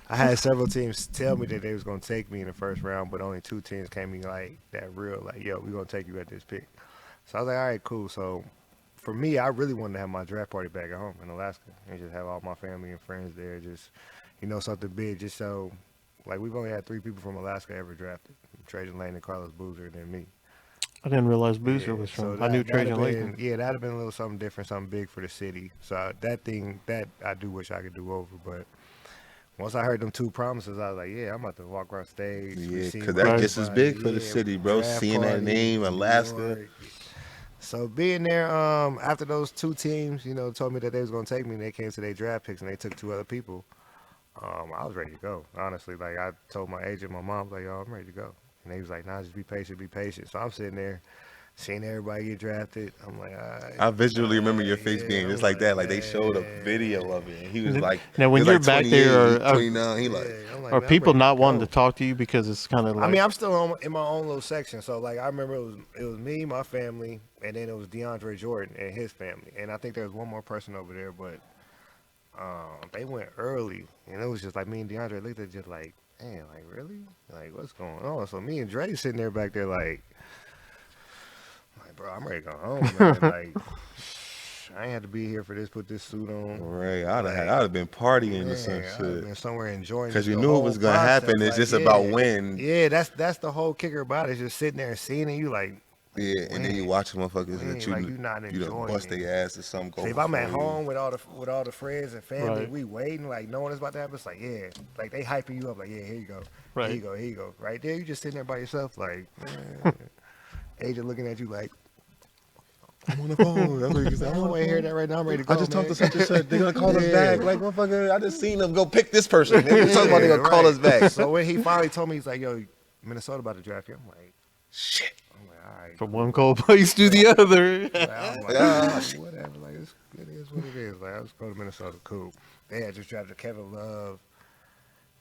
Speaker 3: I had several teams tell me that they was going to take me in the first round, but only 2 teams came me like that real, like, yo, we're going to take you at this pick. So I was like, all right, cool. So for me, I really wanted to have my draft party back at home in Alaska and just have all my family and friends there, just, something big, just so. Like, we've only had 3 people from Alaska ever drafted. Trajan Lane and Carlos Boozer, and then me.
Speaker 1: I didn't realize Boozer was from. I knew Trajan Lane.
Speaker 3: Yeah, that'd have been a little something different, something big for the city. So that I do wish I could do over. But once I heard them 2 promises, I was like, yeah, I'm about to walk around stage.
Speaker 2: Yeah, because that gets us big for the city, bro. Seeing that name, Alaska.
Speaker 3: So being there, after those 2 teams, told me that they was going to take me, and they came to their draft picks, and they took 2 other people. I was ready to go, honestly. Like, I told my agent, my mom, like, yo, I'm ready to go. And they was like, nah, just be patient, be patient. So I'm sitting there, seeing everybody get drafted. I'm like, all right.
Speaker 2: I visually remember your face being just like that. Like they showed a
Speaker 3: man.
Speaker 2: video of it. And he was like,
Speaker 1: Now, when
Speaker 2: he was
Speaker 1: you're
Speaker 2: like
Speaker 1: back
Speaker 2: 28,
Speaker 1: there,
Speaker 2: 29. He like,
Speaker 3: I'm like,
Speaker 1: are
Speaker 3: man, I'm
Speaker 1: people
Speaker 3: ready
Speaker 1: not
Speaker 3: to
Speaker 1: wanting
Speaker 3: go.
Speaker 1: to talk to you because it's kind of like?
Speaker 3: I mean, I'm still in my own little section. So like, I remember it was me, my family, and then it was DeAndre Jordan and his family, and I think there was one more person over there, but they went early, and it was just like me and DeAndre looked at it just like, damn, like really, like what's going on? So me and Dre sitting there back there like bro, I'm ready to go home, man. Like I ain't had to be here for this. Put this suit on.
Speaker 2: right, I'd have been partying or some
Speaker 3: I'd have
Speaker 2: shit.
Speaker 3: been somewhere enjoying.
Speaker 2: Because you
Speaker 3: the
Speaker 2: knew it
Speaker 3: whole
Speaker 2: was gonna
Speaker 3: process.
Speaker 2: happen. It's
Speaker 3: Like,
Speaker 2: just about when.
Speaker 3: Yeah, that's the whole kicker about it. It's just sitting there and seeing it. You like.
Speaker 2: Yeah, and then you watch motherfuckers
Speaker 3: Man,
Speaker 2: that
Speaker 3: like, you not
Speaker 2: you done
Speaker 3: enjoying
Speaker 2: bust
Speaker 3: it.
Speaker 2: their ass or something. Go
Speaker 3: See, if I'm at
Speaker 2: before you.
Speaker 3: home with all the friends and family,
Speaker 1: Right.
Speaker 3: we waiting, like knowing it's about to happen. It's like, yeah, like they hyping you up, like, yeah, here you go,
Speaker 1: Right.
Speaker 3: here you go, here you go. Right there, you just sitting there by yourself, like, man. Agent looking at you like,
Speaker 2: I'm on the phone. That's what you
Speaker 3: I
Speaker 2: said.
Speaker 3: don't want to hear that right now. I'm ready to go.
Speaker 2: I just talked to
Speaker 3: man.
Speaker 2: such and such. They're gonna call us
Speaker 3: Yeah.
Speaker 2: back. Like motherfucker, I just seen them go pick this person. They were talking about they gonna call
Speaker 3: right.
Speaker 2: us back.
Speaker 3: So when he finally told me, he's like, yo, Minnesota about to draft you. I'm like,
Speaker 2: Shit.
Speaker 3: I'm like, all right.
Speaker 1: From one cold place to the other.
Speaker 3: Like, I'm like,
Speaker 2: Yeah.
Speaker 3: whatever. Like, it is what it is. Like, I just go to Minnesota. Cool. They had just drafted Kevin Love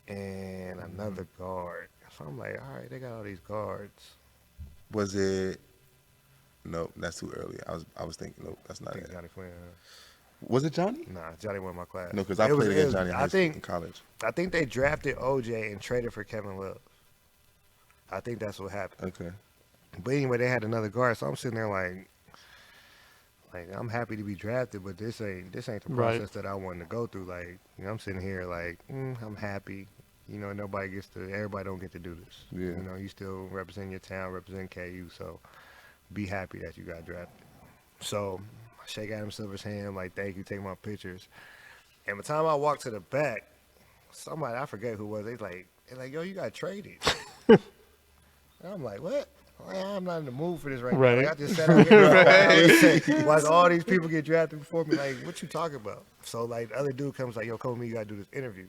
Speaker 3: and another guard. So I'm like, all right, they got all these guards.
Speaker 2: Was it? Nope, that's too early. I was thinking, nope, that's
Speaker 3: I
Speaker 2: not
Speaker 3: think
Speaker 2: it.
Speaker 3: Johnny Flynn.
Speaker 2: Was it Johnny?
Speaker 3: Nah, Johnny won my class.
Speaker 2: No, because I
Speaker 3: It was-
Speaker 2: played
Speaker 3: it
Speaker 2: against
Speaker 3: was-
Speaker 2: Johnny in
Speaker 3: I
Speaker 2: high school in
Speaker 3: think
Speaker 2: college.
Speaker 3: I think they drafted OJ and traded for Kevin Love. I think that's what happened.
Speaker 2: Okay.
Speaker 3: But anyway, they had another guard, so I'm sitting there like I'm happy to be drafted, but this ain't the
Speaker 1: Right.
Speaker 3: process that I wanted to go through. Like, you know, I'm sitting here like I'm happy. You know, everybody don't get to do this.
Speaker 2: Yeah.
Speaker 3: You know, you still represent your town, represent KU, so be happy that you got drafted. So I shake Adam Silver's hand, like, thank you, take my pictures. And by the time I walked to the back, somebody, I forget who it was, they're like, yo, you got traded. And I'm like, what? I'm not in the mood for this right
Speaker 1: Right.
Speaker 3: now. Like, I just sat out here watch all these people get drafted before me. Like, what you talking about? So, like, the other dude comes like, yo, come with me, you got to do this interview.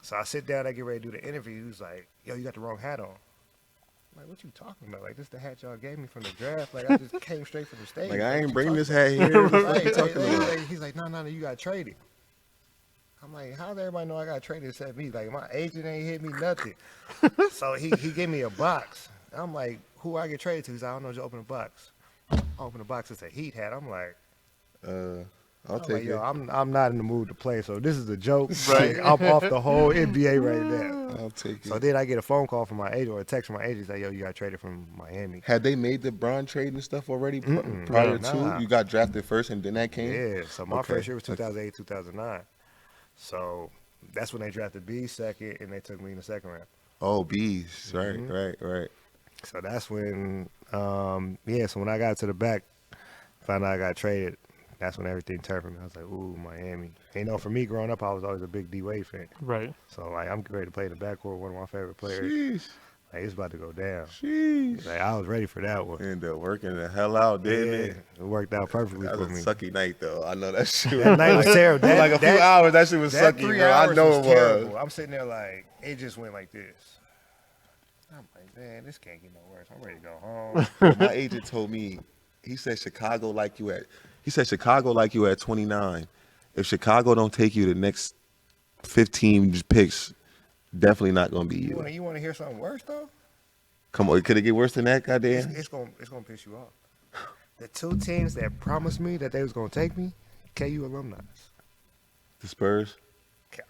Speaker 3: So I sit down, I get ready to do the interview. He's like, yo, you got the wrong hat on. I'm like, what you talking about? Like, this the hat y'all gave me from the draft. Like, I just came straight from the stage.
Speaker 2: Like I ain't
Speaker 3: what
Speaker 2: bringing
Speaker 3: you
Speaker 2: this
Speaker 3: talking
Speaker 2: hat here.
Speaker 3: about?
Speaker 2: What you talking about?
Speaker 3: He's like, no, you got traded. I'm like, how does everybody know I got traded except me? Like, my agent ain't hit me nothing. So he gave me a box. I'm like, who I get traded to? He's like, I don't know, just open the box. I open the box, it's a Heat hat. I'm like,
Speaker 2: I'll
Speaker 3: I'm
Speaker 2: take
Speaker 3: like,
Speaker 2: it.
Speaker 3: yo, I'm not in the mood to play, so this is a joke.
Speaker 1: Right.
Speaker 3: Like, I'm off the whole NBA right now.
Speaker 2: I'll take it.
Speaker 3: So then I get a phone call from my agent or a text from my agent like, yo, you got traded from Miami.
Speaker 2: Had they made the Bron trade and stuff already
Speaker 3: Mm-mm.
Speaker 2: prior
Speaker 3: Nah.
Speaker 2: to? You got drafted first and then that came?
Speaker 3: Yeah, so my
Speaker 2: Okay.
Speaker 3: first year was 2008, 2009. So that's when they drafted B second, and they took me in the second round.
Speaker 2: Oh, bees.
Speaker 3: Mm-hmm.
Speaker 2: Right.
Speaker 3: So that's when, so when I got to the back, found out I got traded, that's when everything turned for me. I was like, ooh, Miami. And, you know, for me growing up, I was always a big D-Wade fan.
Speaker 1: Right.
Speaker 3: So, like, I'm ready to play in the backcourt, one of my favorite players.
Speaker 2: Sheesh.
Speaker 3: Like, it's about to go down.
Speaker 2: Sheesh.
Speaker 3: Like, I was ready for that one.
Speaker 2: Ended up working the hell out, didn't it?
Speaker 3: It worked out perfectly
Speaker 2: That
Speaker 3: for
Speaker 2: was
Speaker 3: me.
Speaker 2: a sucky night, though. I know that shit.
Speaker 3: That night was terrible.
Speaker 2: For like a few hours, that shit was
Speaker 3: That
Speaker 2: sucky,
Speaker 3: 3
Speaker 2: bro.
Speaker 3: hours
Speaker 2: I know
Speaker 3: was
Speaker 2: it
Speaker 3: terrible.
Speaker 2: was.
Speaker 3: I'm sitting there like, it just went like this. I'm like, man, this can't get no worse. I'm ready to go home.
Speaker 2: My agent told me, he said Chicago like you at 29. If Chicago don't take you the next 15 picks, definitely not gonna be you.
Speaker 3: You want to hear something worse though?
Speaker 2: Come on, could it get worse than that, goddamn?
Speaker 3: It's gonna piss you off. The two teams that promised me that they was gonna take me, KU alumni.
Speaker 2: The Spurs.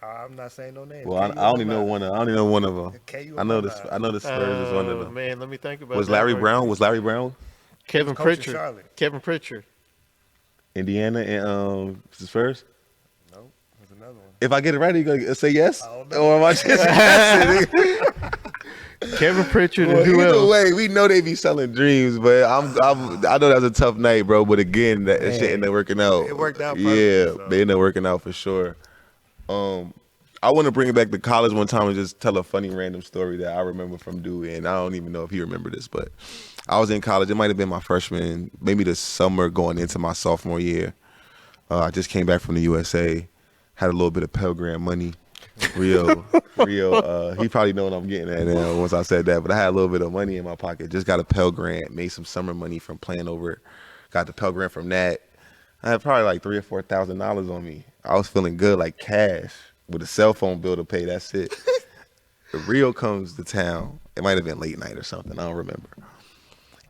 Speaker 3: I'm not saying no names.
Speaker 2: Well, I only know one. I only know one of them.
Speaker 3: KU
Speaker 2: I know
Speaker 3: alumni.
Speaker 2: I know the Spurs is one of
Speaker 1: Oh,
Speaker 2: them.
Speaker 1: man, let me think about
Speaker 2: Was
Speaker 1: that
Speaker 2: Larry
Speaker 1: one.
Speaker 2: Brown? Was Larry Brown?
Speaker 1: Kevin
Speaker 3: Coach in
Speaker 1: Pritchard.
Speaker 3: Charlotte.
Speaker 1: Kevin Pritchard.
Speaker 2: Indiana and the Spurs.
Speaker 3: Nope, there's another one.
Speaker 2: If I get it right, are you gonna say yes?
Speaker 3: I don't know.
Speaker 2: Or am I just guessing?
Speaker 1: Kevin Pritchard
Speaker 2: Well,
Speaker 1: and who
Speaker 2: either
Speaker 1: else?
Speaker 2: way, we know they be selling dreams, but I know that was a tough night, bro. But again, that
Speaker 3: Man,
Speaker 2: shit ended up working out.
Speaker 3: it worked out perfect,
Speaker 2: Yeah,
Speaker 3: so.
Speaker 2: they ended up working out for sure. I want to bring it back to college one time and just tell a funny random story that I remember from Dewey, and I don't even know if he remembered this, but I was in college. It might have been my freshman, maybe the summer going into my sophomore year. I just came back from the USA, had a little bit of Pell Grant money. Rio, he probably know what I'm getting at now once I said that. But I had a little bit of money in my pocket. Just got a Pell Grant, made some summer money from playing over. Got the Pell Grant from that. I had probably like $3,000 or $4,000 on me. I was feeling good, like cash, with a cell phone bill to pay. That's it. Rio comes to town. It might have been late night or something. I don't remember.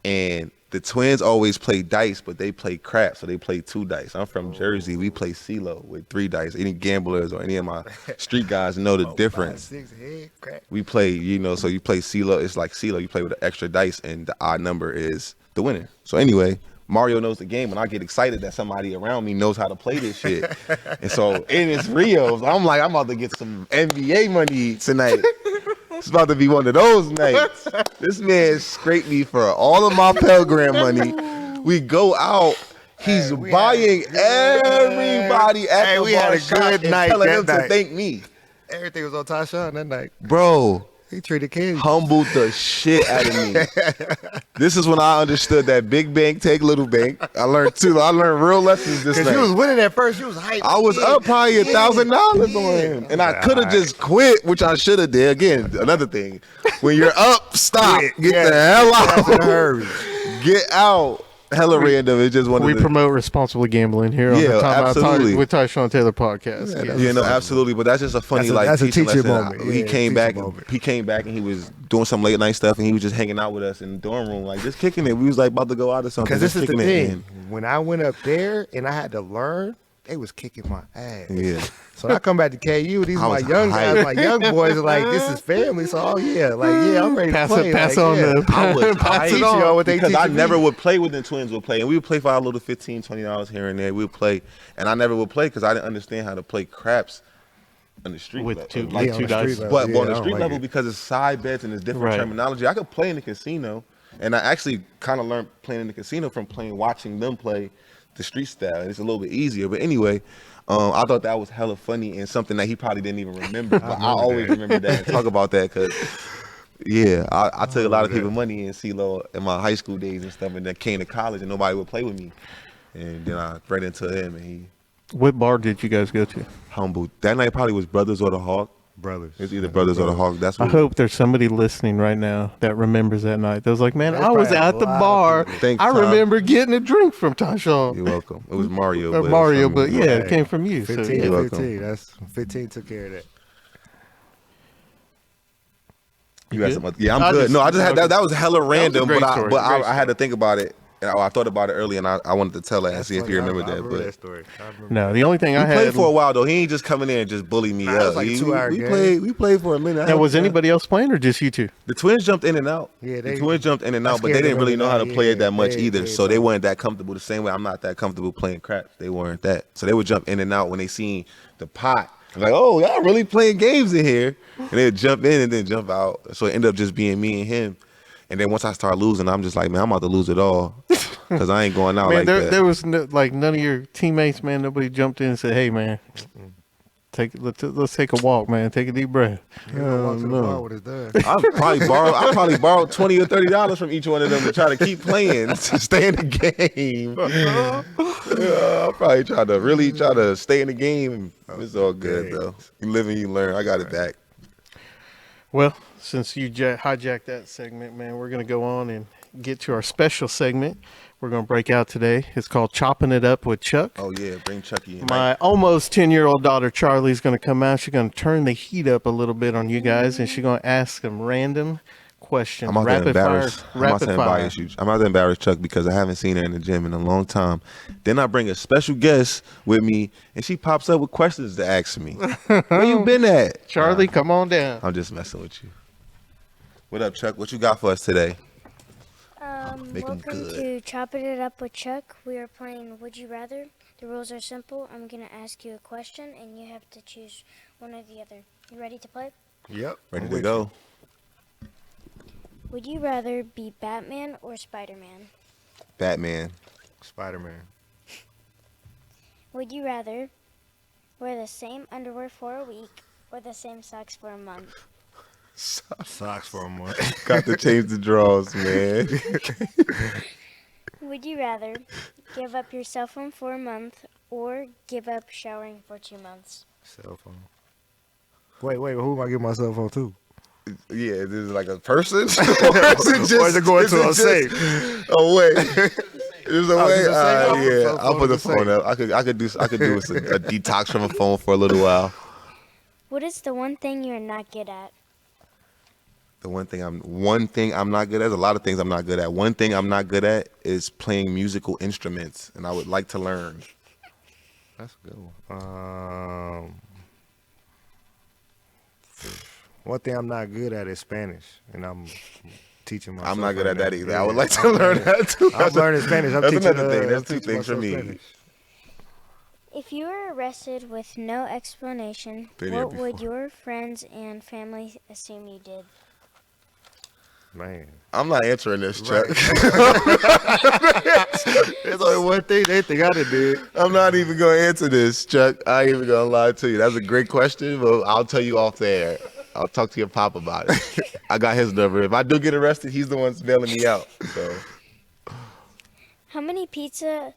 Speaker 2: And the Twins always play dice, but they play crap, so they play 2 dice. I'm from Jersey. We play CeeLo with 3 dice. Any gamblers or any of my street guys know the difference.
Speaker 3: 5, 6, head crack.
Speaker 2: We play, so you play CeeLo. It's like CeeLo. You play with an extra dice, and the odd number is the winner. So anyway, Mario knows the game, and I get excited that somebody around me knows how to play this shit. And so in this Rio, I'm like, I'm about to get some NBA money tonight. It's about to be one of those nights. This man scraped me for all of my Pell Grant money. We go out. He's buying everybody at the bar shop and telling him to thank me.
Speaker 3: Everything was on Tyshawn that night.
Speaker 2: Bro.
Speaker 3: He treated kids.
Speaker 2: Humbled the shit out of me. This is when I understood that big bank take little bank. I learned real lessons this night.
Speaker 3: Because you was winning at first. You was hyped.
Speaker 2: I was up probably $1,000 on him. And I could have just quit, which I should have did. Again, another thing. When you're up, stop. Get the hell out. Get out. Hella random. It's just one
Speaker 1: we
Speaker 2: of the...
Speaker 1: promote responsible gambling here on the Timeout with Tyshawn Taylor podcast.
Speaker 2: Absolutely. But that's just a funny
Speaker 3: that's a teacher
Speaker 2: lesson.
Speaker 3: moment.
Speaker 2: He came back. He came back and he was doing some late night stuff and he was just hanging out with us in the dorm room, like just kicking it. We was like about to go out or something.
Speaker 3: Because this is the thing. When I went up there and I had to learn, they was kicking my ass.
Speaker 2: Yeah.
Speaker 3: So I come back to KU. These are my young guys, my young boys are like, this is family. So I'm ready to play.
Speaker 1: Pass it on.
Speaker 3: Pass it on. What they
Speaker 2: because I never would play when the Twins would play, and we would play for our little $15, $20 here and there. We would play, and I never would play because I didn't understand how to play craps on the street
Speaker 1: with
Speaker 2: level.
Speaker 1: two dice.
Speaker 2: But on the street level, because it's side bets and it's different terminology, I could play in the casino, and I actually kind of learned playing in the casino from watching them play the street style. It's a little bit easier, but anyway. I thought that was hella funny and something that he probably didn't even remember. But I always remember that and talk about that because, I took a lot of people's money in CeeLo in my high school days and stuff, and then came to college and nobody would play with me. And then I ran into him and he...
Speaker 1: What bar did you guys go to?
Speaker 2: Humbled. That night probably was Brothers or the Hawk.
Speaker 3: Brothers.
Speaker 2: It's either Brothers or the Hawk. That's what
Speaker 1: I hope there's somebody listening right now that remembers that night. That was like, man, I was at the bar.
Speaker 2: Thanks,
Speaker 1: I remember getting a drink from Tyshawn.
Speaker 2: You're welcome. It was Mario.
Speaker 1: But it came from you.
Speaker 3: 15,
Speaker 1: so,
Speaker 2: you're
Speaker 3: 15. That's 15 took care of that.
Speaker 2: You got some other, I'm good. No, I just had that was hella random, but I had to think about it. I thought about it early, and I wanted to tell her and see if you remember that. But
Speaker 3: that story.
Speaker 1: No, the only thing I had
Speaker 2: played for a while though. He ain't just coming in and just bully me up.
Speaker 3: Like
Speaker 2: We played for a minute.
Speaker 1: Now, was anybody else playing or just you two?
Speaker 2: The Twins jumped in and out.
Speaker 3: Yeah,
Speaker 2: the Twins jumped in and out, but they didn't really know how to play it that much either. So they weren't that comfortable. The same way I'm not that comfortable playing craps. They weren't that. So they would jump in and out when they seen the pot. Like, oh, y'all really playing games in here. And they'd jump in and then jump out. So it ended up just being me and him. And then once I start losing, I'm just like, man, I'm about to lose it all. Because I ain't going out like that.
Speaker 1: There was none of your teammates, man. Nobody jumped in and said, hey, man, let's take a walk, man. Take a deep breath.
Speaker 2: I probably borrowed $20 or $30 from each one of them to try to keep playing, to stay in the game. I probably try to stay in the game. It's all good, though. You live and you learn. I got it back.
Speaker 1: Well, since you hijacked that segment, man, we're going to go on and get to our special segment. We're going to break out today. It's called Chopping It Up with Chuck.
Speaker 2: Oh, yeah. Bring Chucky in.
Speaker 1: My almost 10-year-old daughter, Charlie's going to come out. She's going to turn the heat up a little bit on you guys, and she's going to ask them random questions.
Speaker 2: I'm out to embarrass Chuck because I haven't seen her in the gym in a long time. Then I bring a special guest with me, and she pops up with questions to ask me. Where you been at?
Speaker 1: Charlie, come on down.
Speaker 2: I'm just messing with you. What up, Chuck? What you got for us today?
Speaker 4: Welcome to Chopping It Up with Chuck. We are playing Would You Rather. The rules are simple. I'm going to ask you a question, and you have to choose one or the other. You ready to play?
Speaker 3: Yep.
Speaker 2: Ready to go.
Speaker 4: Would you rather be Batman or Spider-Man?
Speaker 2: Batman.
Speaker 3: Spider-Man.
Speaker 4: Would you rather wear the same underwear for a week or the same socks for a month?
Speaker 3: Socks for a month.
Speaker 2: Got to change the drawers, man.
Speaker 4: Would you rather give up your cell phone for a month or give up showering for 2 months?
Speaker 3: Cell phone. Wait, who am I giving my cell phone to?
Speaker 2: Yeah, this is like a person. Or is
Speaker 3: it going to a safe?
Speaker 2: Oh wait, there's a way.
Speaker 3: just a safe.
Speaker 2: Yeah,
Speaker 3: Phone
Speaker 2: I'll put the
Speaker 3: is a
Speaker 2: phone
Speaker 3: safe.
Speaker 2: up. I could do a detox from a phone for a little while.
Speaker 4: What is the one thing you're not good at?
Speaker 2: The one thing I'm not good at. There's a lot of things I'm not good at. One thing I'm not good at is playing musical instruments, and I would like to learn.
Speaker 3: That's a good one. One thing I'm not good at is Spanish, and I'm teaching myself.
Speaker 2: I'm not good at that either.
Speaker 3: Yeah,
Speaker 2: I would like to learn that too.
Speaker 3: I'm learning Spanish. I'm
Speaker 2: That's
Speaker 3: teaching,
Speaker 2: another thing.
Speaker 3: I'm
Speaker 2: That's two
Speaker 3: teaching
Speaker 2: things for
Speaker 3: myself
Speaker 2: me.
Speaker 3: Spanish.
Speaker 4: If you were arrested with no explanation,
Speaker 2: Been here
Speaker 4: what would
Speaker 2: before.
Speaker 4: your friends and family assume you did?
Speaker 3: Man,
Speaker 2: I'm not answering this, Chuck.
Speaker 3: there's only one thing they think I done did.
Speaker 2: I'm not even going to answer this, Chuck. I ain't even going to lie to you. That's a great question, but I'll tell you off the air. I'll talk to your pop about it. I got his number. If I do get arrested, he's the one bailing me out. So
Speaker 4: How many pizzas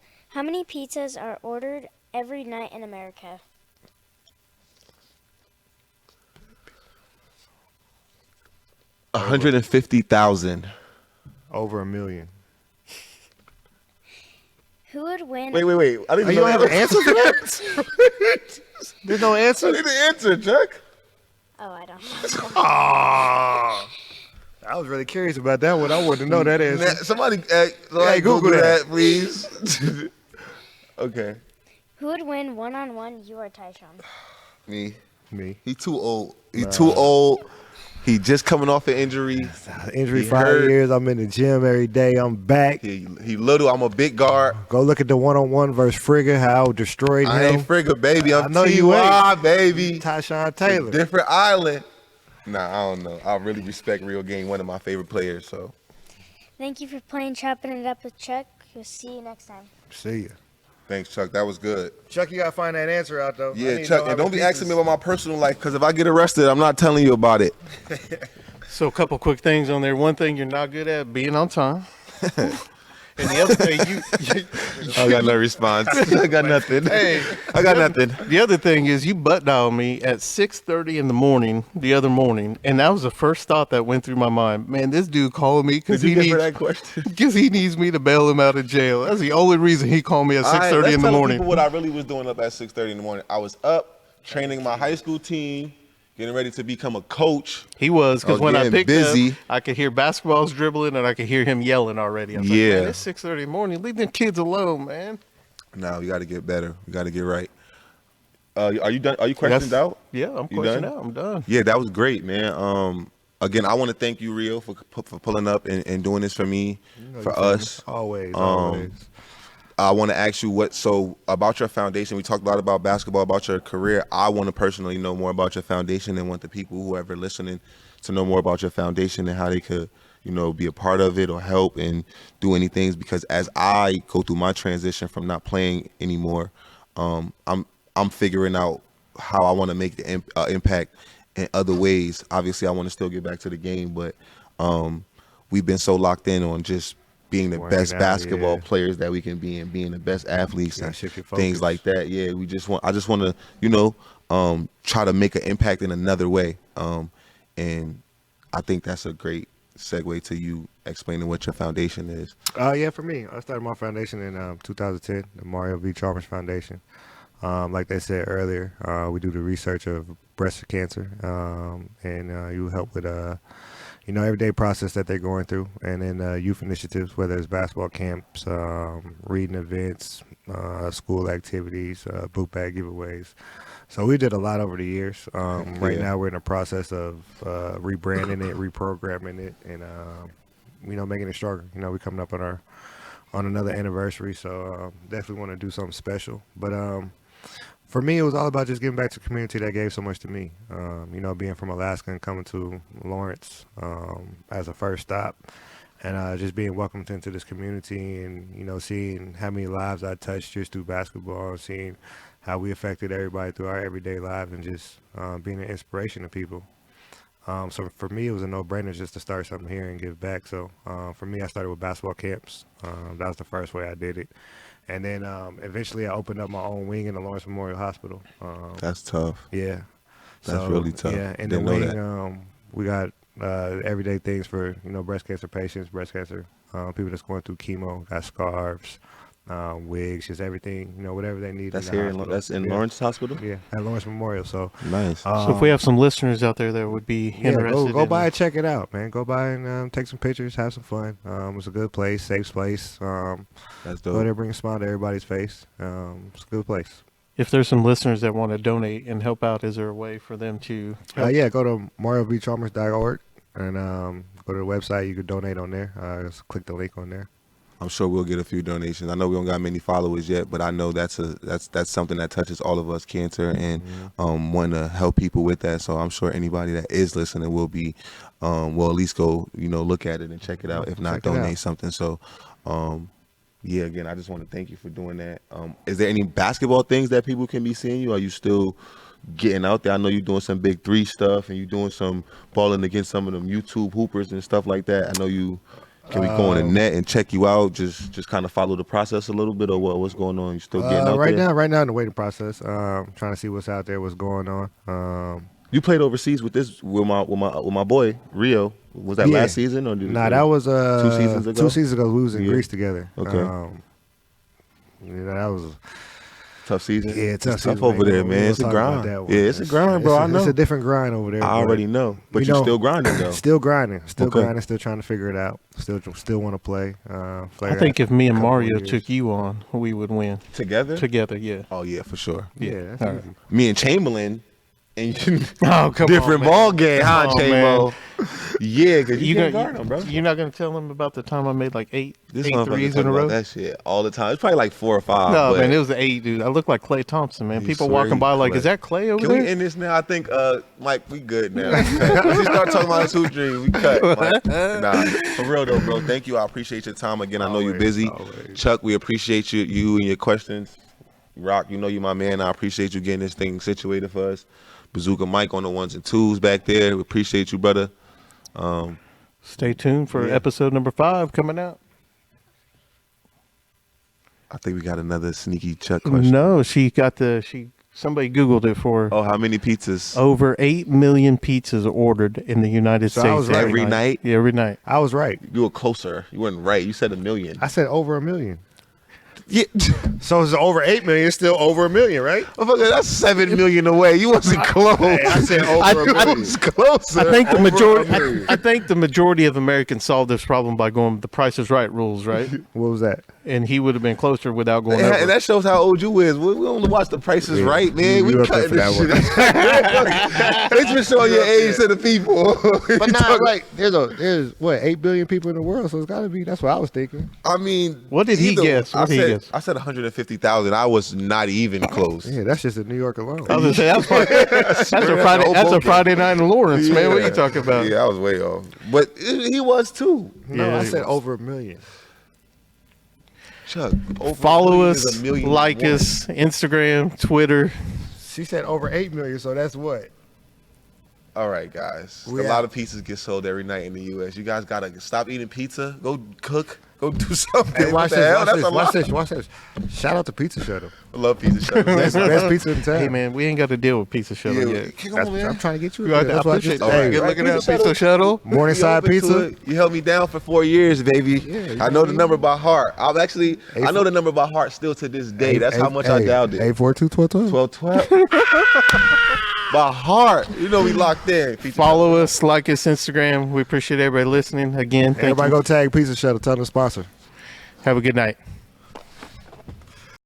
Speaker 4: are ordered every night in America?
Speaker 2: $150,000.
Speaker 3: Over 1 million.
Speaker 4: Who would win?
Speaker 2: Wait. I didn't
Speaker 3: You don't have an answer for that? There's no
Speaker 2: I
Speaker 3: answer?
Speaker 2: need an answer, Chuck.
Speaker 4: Oh, I don't know.
Speaker 3: Ah, I was really curious about that one. I wanted to know that answer.
Speaker 2: Somebody
Speaker 3: Google
Speaker 2: Google
Speaker 3: that.
Speaker 2: that, please. Okay.
Speaker 4: Who would win one-on-one, you or Tyshawn?
Speaker 2: Me.
Speaker 3: Me.
Speaker 2: He too old. He too old. He just coming off an injury.
Speaker 3: Injury
Speaker 2: He
Speaker 3: 5
Speaker 2: hurt.
Speaker 3: years. I'm in the gym every day. I'm back.
Speaker 2: He little. I'm a big guard.
Speaker 3: Go look at the one-on-one versus Frigga, how I destroyed
Speaker 2: I
Speaker 3: him.
Speaker 2: ain't Frigga, baby. I'm
Speaker 3: I know you
Speaker 2: TY, baby.
Speaker 3: Tyshawn Taylor.
Speaker 2: Different island. Nah, I don't know. I really respect Real Game, one of my favorite players. So
Speaker 4: Thank you for playing Chopping It Up with Chuck. We'll see you next time.
Speaker 3: See ya.
Speaker 2: thanks, Chuck. That was good.
Speaker 3: Chuck, you got to find that answer out, though. I
Speaker 2: Yeah,
Speaker 3: need to
Speaker 2: Chuck.
Speaker 3: know
Speaker 2: And
Speaker 3: how
Speaker 2: don't be
Speaker 3: many
Speaker 2: asking me
Speaker 3: pieces.
Speaker 2: about my personal life, because if I get arrested, I'm not telling you about it.
Speaker 1: So a couple quick things on there. One thing you're not good at, being on time. And the other thing,
Speaker 2: I got no response. I got nothing.
Speaker 1: Hey,
Speaker 2: I got nothing.
Speaker 1: the other thing is you butt dialed me at 6:30 in the morning the other morning, and that was the first thought that went through my mind. Man, this dude called me because
Speaker 2: Did you
Speaker 1: he
Speaker 2: get for
Speaker 1: needs
Speaker 2: that question?
Speaker 1: because he needs me to bail him out of jail. That's the only reason he called me at 6:30 in the morning.
Speaker 2: People what I really was doing up at 6:30 in the morning. I was up training my high school team, getting ready to become a coach.
Speaker 1: He was, because when I
Speaker 2: getting
Speaker 1: picked
Speaker 2: busy.
Speaker 1: up, I could hear basketballs dribbling and I could hear him yelling already. I was
Speaker 2: Yeah.
Speaker 1: like, man, it's 6:30 in the morning. Leave them kids alone, man.
Speaker 2: Now we got to get better. We got to get right. Are you done? Are you questioned out?
Speaker 1: Yeah, I'm
Speaker 2: You
Speaker 1: questioned
Speaker 2: done?
Speaker 1: out. I'm done.
Speaker 2: Yeah, that was great, man. Again, I want to thank you, Rio, for pulling up and doing this for me, for us.
Speaker 3: Always.
Speaker 2: I want to ask you about your foundation. We talked a lot about basketball, about your career. I want to personally know more about your foundation and want the people who ever listening to know more about your foundation and how they could, be a part of it or help and do any things. Because as I go through my transition from not playing anymore, I'm figuring out how I want to make the impact in other ways. Obviously, I want to still get back to the game, but we've been so locked in on just being the
Speaker 3: Working
Speaker 2: best
Speaker 3: out,
Speaker 2: basketball
Speaker 3: yeah.
Speaker 2: players that we can be and being the best athletes
Speaker 3: Gotta
Speaker 2: and
Speaker 3: shift your
Speaker 2: things
Speaker 3: focus.
Speaker 2: like that. Yeah, I just want to, try to make an impact in another way. And I think that's a great segue to you explaining what your foundation is.
Speaker 3: Yeah, for me, I started my foundation in 2010, the Mario V. Chalmers Foundation. Like they said earlier, we do the research of breast cancer, and you help with everyday process that they're going through, and then youth initiatives, whether it's basketball camps, reading events, school activities, book bag giveaways. So we did a lot over the years. Right now we're in the process of rebranding it, reprogramming it, and making it stronger. We're coming up on another anniversary, so definitely want to do something special. But for me, it was all about just giving back to the community that gave so much to me. Being from Alaska and coming to Lawrence as a first stop, and just being welcomed into this community, and seeing how many lives I touched just through basketball, and seeing how we affected everybody through our everyday lives, and just being an inspiration to people. So for me, it was a no-brainer just to start something here and give back. So for me, I started with basketball camps. That was the first way I did it. And then eventually I opened up my own wing in the Lawrence Memorial Hospital.
Speaker 2: That's tough.
Speaker 3: Yeah.
Speaker 2: That's really tough.
Speaker 3: Yeah, in the
Speaker 2: Didn't know
Speaker 3: wing,
Speaker 2: that.
Speaker 3: we got everyday things for breast cancer patients, breast cancer people that's going through chemo. Got scarves, wigs, just everything, whatever they need.
Speaker 2: That's
Speaker 3: in the
Speaker 2: here.
Speaker 3: hospital.
Speaker 2: That's in
Speaker 3: Yeah.
Speaker 2: Lawrence Hospital.
Speaker 3: Yeah, at Lawrence Memorial. So
Speaker 2: Nice.
Speaker 1: So if we have some listeners out there that would be interested,
Speaker 3: go
Speaker 1: in
Speaker 3: by and check it out, man. Go by and take some pictures, have some fun. It's a good place, safe place.
Speaker 2: That's
Speaker 3: Go there,
Speaker 2: dope.
Speaker 3: bring a smile to everybody's face. It's a good place.
Speaker 1: if there's some listeners that want to donate and help out, is there a way for them to help?
Speaker 3: Yeah, go to mariovchalmers.org and go to the website. You can donate on there. Just click the link on there.
Speaker 2: I'm sure we'll get a few donations. I know we don't got many followers yet, but I know that's something that touches all of us, cancer, and want to help people with that. So I'm sure anybody that is listening will be, will at least go, look at it and check it out. If not,
Speaker 3: Check it out.
Speaker 2: donate something. So, yeah, again, I just want to thank you for doing that. Is there any basketball things that people can be seeing you? Are you still getting out there? I know you're doing some big three stuff, and you're doing some balling against some of them YouTube hoopers and stuff like that. I know you. Can we go on the net and check you out? Just kind of follow the process a little bit, or what's going on? You still getting out
Speaker 3: right
Speaker 2: there?
Speaker 3: Right now in the waiting process. Trying to see what's out there, what's going on.
Speaker 2: You played overseas with my boy Rio. Was that last season or
Speaker 3: that was
Speaker 2: 2 seasons ago?
Speaker 3: 2 seasons ago. We was in
Speaker 2: Yeah.
Speaker 3: Greece together.
Speaker 2: Okay.
Speaker 3: That was
Speaker 2: tough season.
Speaker 3: yeah, tough
Speaker 2: It's tough
Speaker 3: season,
Speaker 2: over
Speaker 3: man.
Speaker 2: there,
Speaker 3: We
Speaker 2: man.
Speaker 3: gonna
Speaker 2: It's a
Speaker 3: talk about
Speaker 2: grind.
Speaker 3: that one.
Speaker 2: Yeah, it's a grind, bro. I know.
Speaker 3: It's a different grind over there.
Speaker 2: I already know, but you're still grinding though.
Speaker 3: Still grinding,
Speaker 2: Okay.
Speaker 3: grinding, still trying to figure it out. Still want to play.
Speaker 1: I think if me and Mario took you on, we would win
Speaker 2: Together.
Speaker 1: yeah.
Speaker 2: Oh yeah, for sure.
Speaker 3: yeah, that's
Speaker 1: All right.
Speaker 3: easy.
Speaker 2: Me and Chamberlain. And
Speaker 1: Oh, come
Speaker 2: different
Speaker 1: on,
Speaker 2: ball
Speaker 1: man.
Speaker 2: game, huh,
Speaker 1: Come on,
Speaker 2: Chamo? Yeah, because you
Speaker 1: You
Speaker 2: can't guard him, bro.
Speaker 1: You're not gonna tell them about the time I made like eight
Speaker 2: This
Speaker 1: threes
Speaker 2: motherfucker
Speaker 1: in
Speaker 2: talk
Speaker 1: a row.
Speaker 2: about that shit all the time. It's probably like 4 or 5.
Speaker 1: No,
Speaker 2: but
Speaker 1: man, it was 8, dude. I look like Clay Thompson, man.
Speaker 2: You
Speaker 1: People
Speaker 2: swear
Speaker 1: walking
Speaker 2: you
Speaker 1: by like,
Speaker 2: Clay.
Speaker 1: is that Clay over
Speaker 2: Can
Speaker 1: there?
Speaker 2: we end this now? I think, Mike, we good now. Once you start talking about his hoop dream, we cut. Mike. Nah, for real though, bro. Thank you. I appreciate your time again. I know you're busy.
Speaker 3: Always.
Speaker 2: Chuck, we appreciate you and your questions. Rock, you know you're my man. I appreciate you getting this thing situated for us. Bazooka Mike on the 1s and 2s back there. We appreciate you, brother.
Speaker 1: Stay tuned for episode number 5 coming out.
Speaker 2: I think we got another sneaky Chuck question.
Speaker 1: No, somebody Googled it for her.
Speaker 2: Oh, how many pizzas?
Speaker 1: Over 8 million pizzas ordered in the United
Speaker 3: So I
Speaker 1: States
Speaker 3: was right.
Speaker 2: Every night?
Speaker 1: Yeah, every night.
Speaker 3: I was right.
Speaker 2: You were closer. You weren't right. You said 1 million.
Speaker 3: I said over 1 million.
Speaker 2: Yeah.
Speaker 3: So it's over 8 million. It's still over 1 million, right?
Speaker 2: Motherfucker, that's 7 million away. You wasn't close.
Speaker 3: I said over 1
Speaker 2: I
Speaker 3: million.
Speaker 2: was closer.
Speaker 1: I think the
Speaker 3: Over
Speaker 1: majority.
Speaker 3: a million.
Speaker 1: I think the majority of Americans solved this problem by going the Price is Right rules, right?
Speaker 3: What was that?
Speaker 1: And he would have been closer without going
Speaker 2: And
Speaker 1: over.
Speaker 2: that shows how old you is. We only watch The Price is
Speaker 3: Yeah.
Speaker 2: Right, man.
Speaker 3: You
Speaker 2: We
Speaker 3: up there
Speaker 2: cutting
Speaker 3: for
Speaker 2: this shit.
Speaker 3: that
Speaker 2: It's just showing your age to the people.
Speaker 3: But not like there's what 8 billion people in the world, so it's got to be. That's what I was thinking.
Speaker 2: I mean,
Speaker 1: What did he guess? What did he guess?
Speaker 2: I said 150,000. I was not even close.
Speaker 3: Yeah, that's just in New York alone.
Speaker 1: I was gonna say that's a Friday night in Lawrence, man. What are you talking about?
Speaker 2: Yeah, I was way off. But he was too.
Speaker 3: No,
Speaker 1: Yeah,
Speaker 3: I
Speaker 1: he
Speaker 3: said
Speaker 1: was.
Speaker 3: over 1 million.
Speaker 2: Chuck, over
Speaker 1: Follow
Speaker 2: 1 million is
Speaker 1: us,
Speaker 2: 1 million
Speaker 1: like
Speaker 2: and one.
Speaker 1: us, Instagram, Twitter.
Speaker 3: She said over 8 million, so that's what.
Speaker 2: All right, guys.
Speaker 3: We
Speaker 2: a lot
Speaker 3: out.
Speaker 2: of pizzas get sold every night in the U.S. You guys gotta stop eating pizza. Go cook. Go do something.
Speaker 3: Hey,
Speaker 2: What
Speaker 3: watch
Speaker 2: the
Speaker 3: this.
Speaker 2: hell?
Speaker 3: Watch
Speaker 2: That's
Speaker 3: this.
Speaker 2: a lot.
Speaker 3: Watch this. Shout out to Pizza Shuttle.
Speaker 2: I love pizza shuttles.
Speaker 3: Best pizza in town.
Speaker 1: Hey, man, we ain't got to deal with Pizza Shuttle
Speaker 2: Yeah,
Speaker 1: yet.
Speaker 2: come
Speaker 3: That's,
Speaker 2: on, man.
Speaker 3: I'm trying to get you.
Speaker 1: I
Speaker 3: That's why I
Speaker 1: appreciate
Speaker 3: just.
Speaker 1: that.
Speaker 3: Hey,
Speaker 1: Good
Speaker 2: right,
Speaker 1: looking out,
Speaker 2: Pizza
Speaker 1: Pizza Shuttle.
Speaker 3: Morningside
Speaker 2: You open to
Speaker 3: Pizza.
Speaker 2: it. You held me down for 4 years, baby.
Speaker 3: Yeah,
Speaker 2: I know the number by heart. I know the number by heart still to this day. That's how much I doubted.
Speaker 3: 842-1212.
Speaker 2: 12. By heart. You know we locked in. Pizza
Speaker 1: Follow us, like us, Instagram. We appreciate everybody listening. Again, thank
Speaker 3: Everybody
Speaker 1: you.
Speaker 3: go tag Pizza Shuttle. Tell them to sponsor.
Speaker 1: Have a good night.